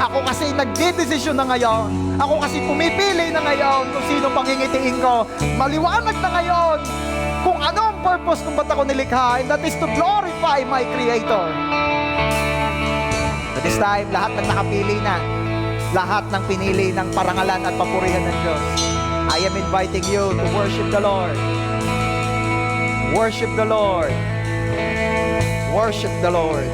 Ako kasi nagdidesisyon na ngayon. Ako kasi pumipili na ngayon kung sino pangingitiin ko. Maliwanag na ngayon kung anong purpose kung ba't ako nilikha, and that is to glorify my Creator. At this time, lahat ng nakapili na, lahat ng pinili ng parangalan at papurihan ng Diyos, I am inviting you to worship the Lord. Worship the Lord. Worship the Lord.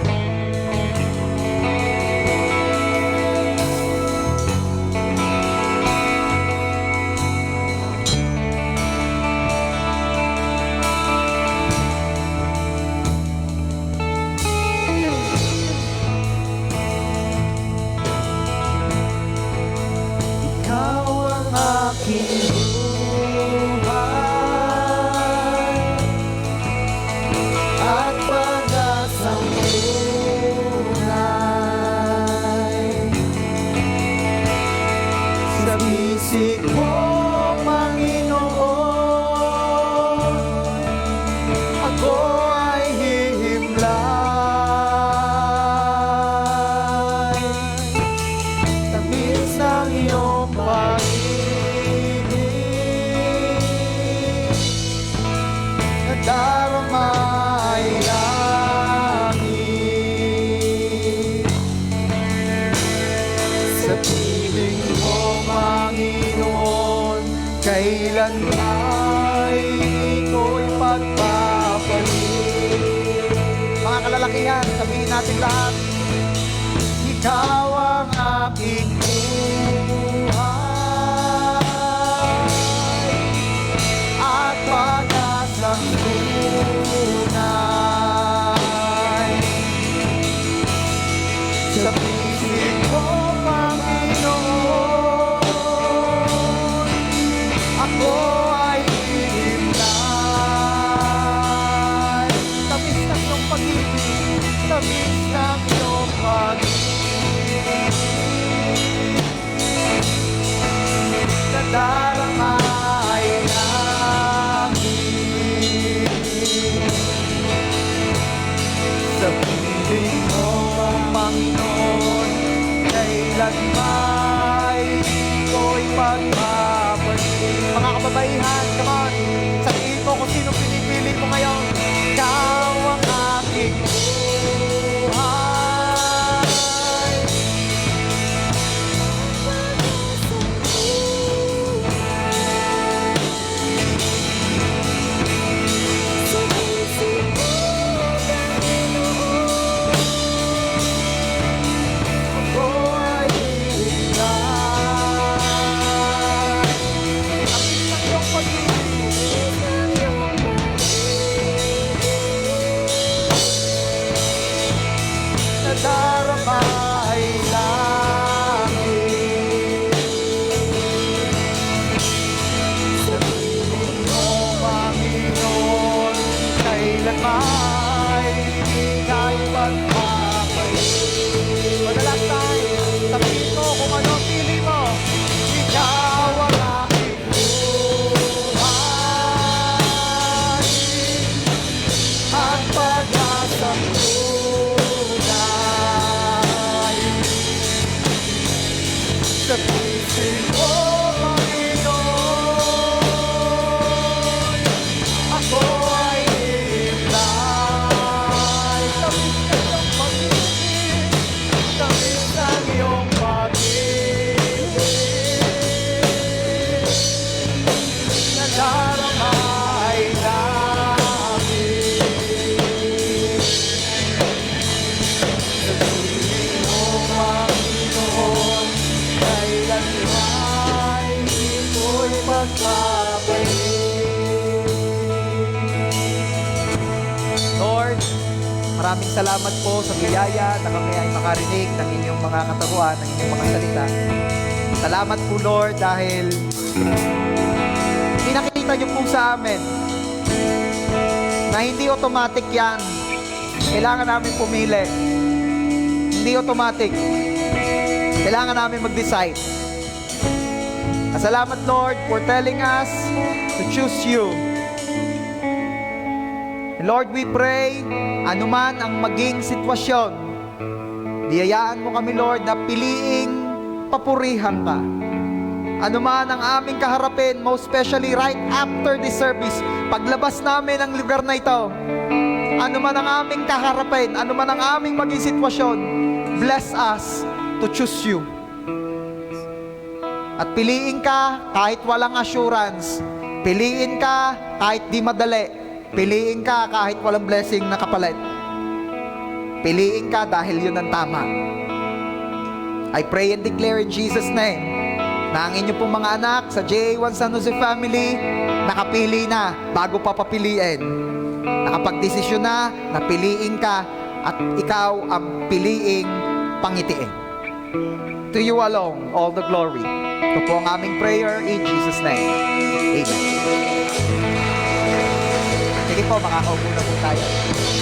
Kailan ay ito'y pagpapalit. Mga kalalakihan, sabihin natin lahat, ikaw ang aking buhay at pag-asang tunay. Sa piling ko, Panginoon, ako ay hihimlay. Tamis ng iyong pag-ibig, tamis ng iyong pag-ibig, nadaramay namin. Sa piling mo, Panginoon, kailan may ito'y pagpapalit. Mga kababaihan, come on, sabihin mo kung sino pinipili mo ngayon. Ikaw ang aking buhay. Ako ay hihimlay. Tamis ng iyong pag-ibig, nadaramay langit. Sa piling mo, Panginoon, kailan may ika'y pagpapalit. Madalas tayo, sabihin mo kung ano ang pili mo. Ikaw ang aking buhay at pag-asang tunay. maraming salamat po sa biyaya na kami ay makarinig ng inyong mga kataruan, ng inyong mga salita. Salamat po, Lord, dahil pinakita niyo po sa amin na hindi automatic yan. Kailangan namin pumili. Hindi automatic. Kailangan namin mag-decide. Salamat, Lord, for telling us to choose you. And Lord, we pray, anuman ang maging sitwasyon, biyayaan mo kami, Lord, na piliing papurihan ka. Anuman ang aming kaharapin, most especially right after this service, paglabas namin ng lugar na ito, anuman ang aming kaharapin, anuman ang aming maging sitwasyon, bless us to choose you. At piliin ka kahit walang assurance, piliin ka kahit di madali, piliin ka kahit walang blessing na kapalit. Piliin ka dahil yun ang tama. I pray and declare in Jesus' name na ang inyo pong mga anak sa JA1 San Jose family nakapili na bago pa papiliin. Nakapagdesisyon na piliin ka at ikaw ang piliing pangitiin. To you alone, all the glory. Ito po ang aming prayer in Jesus' name. Amen. Sige po, makakaupo na po tayo.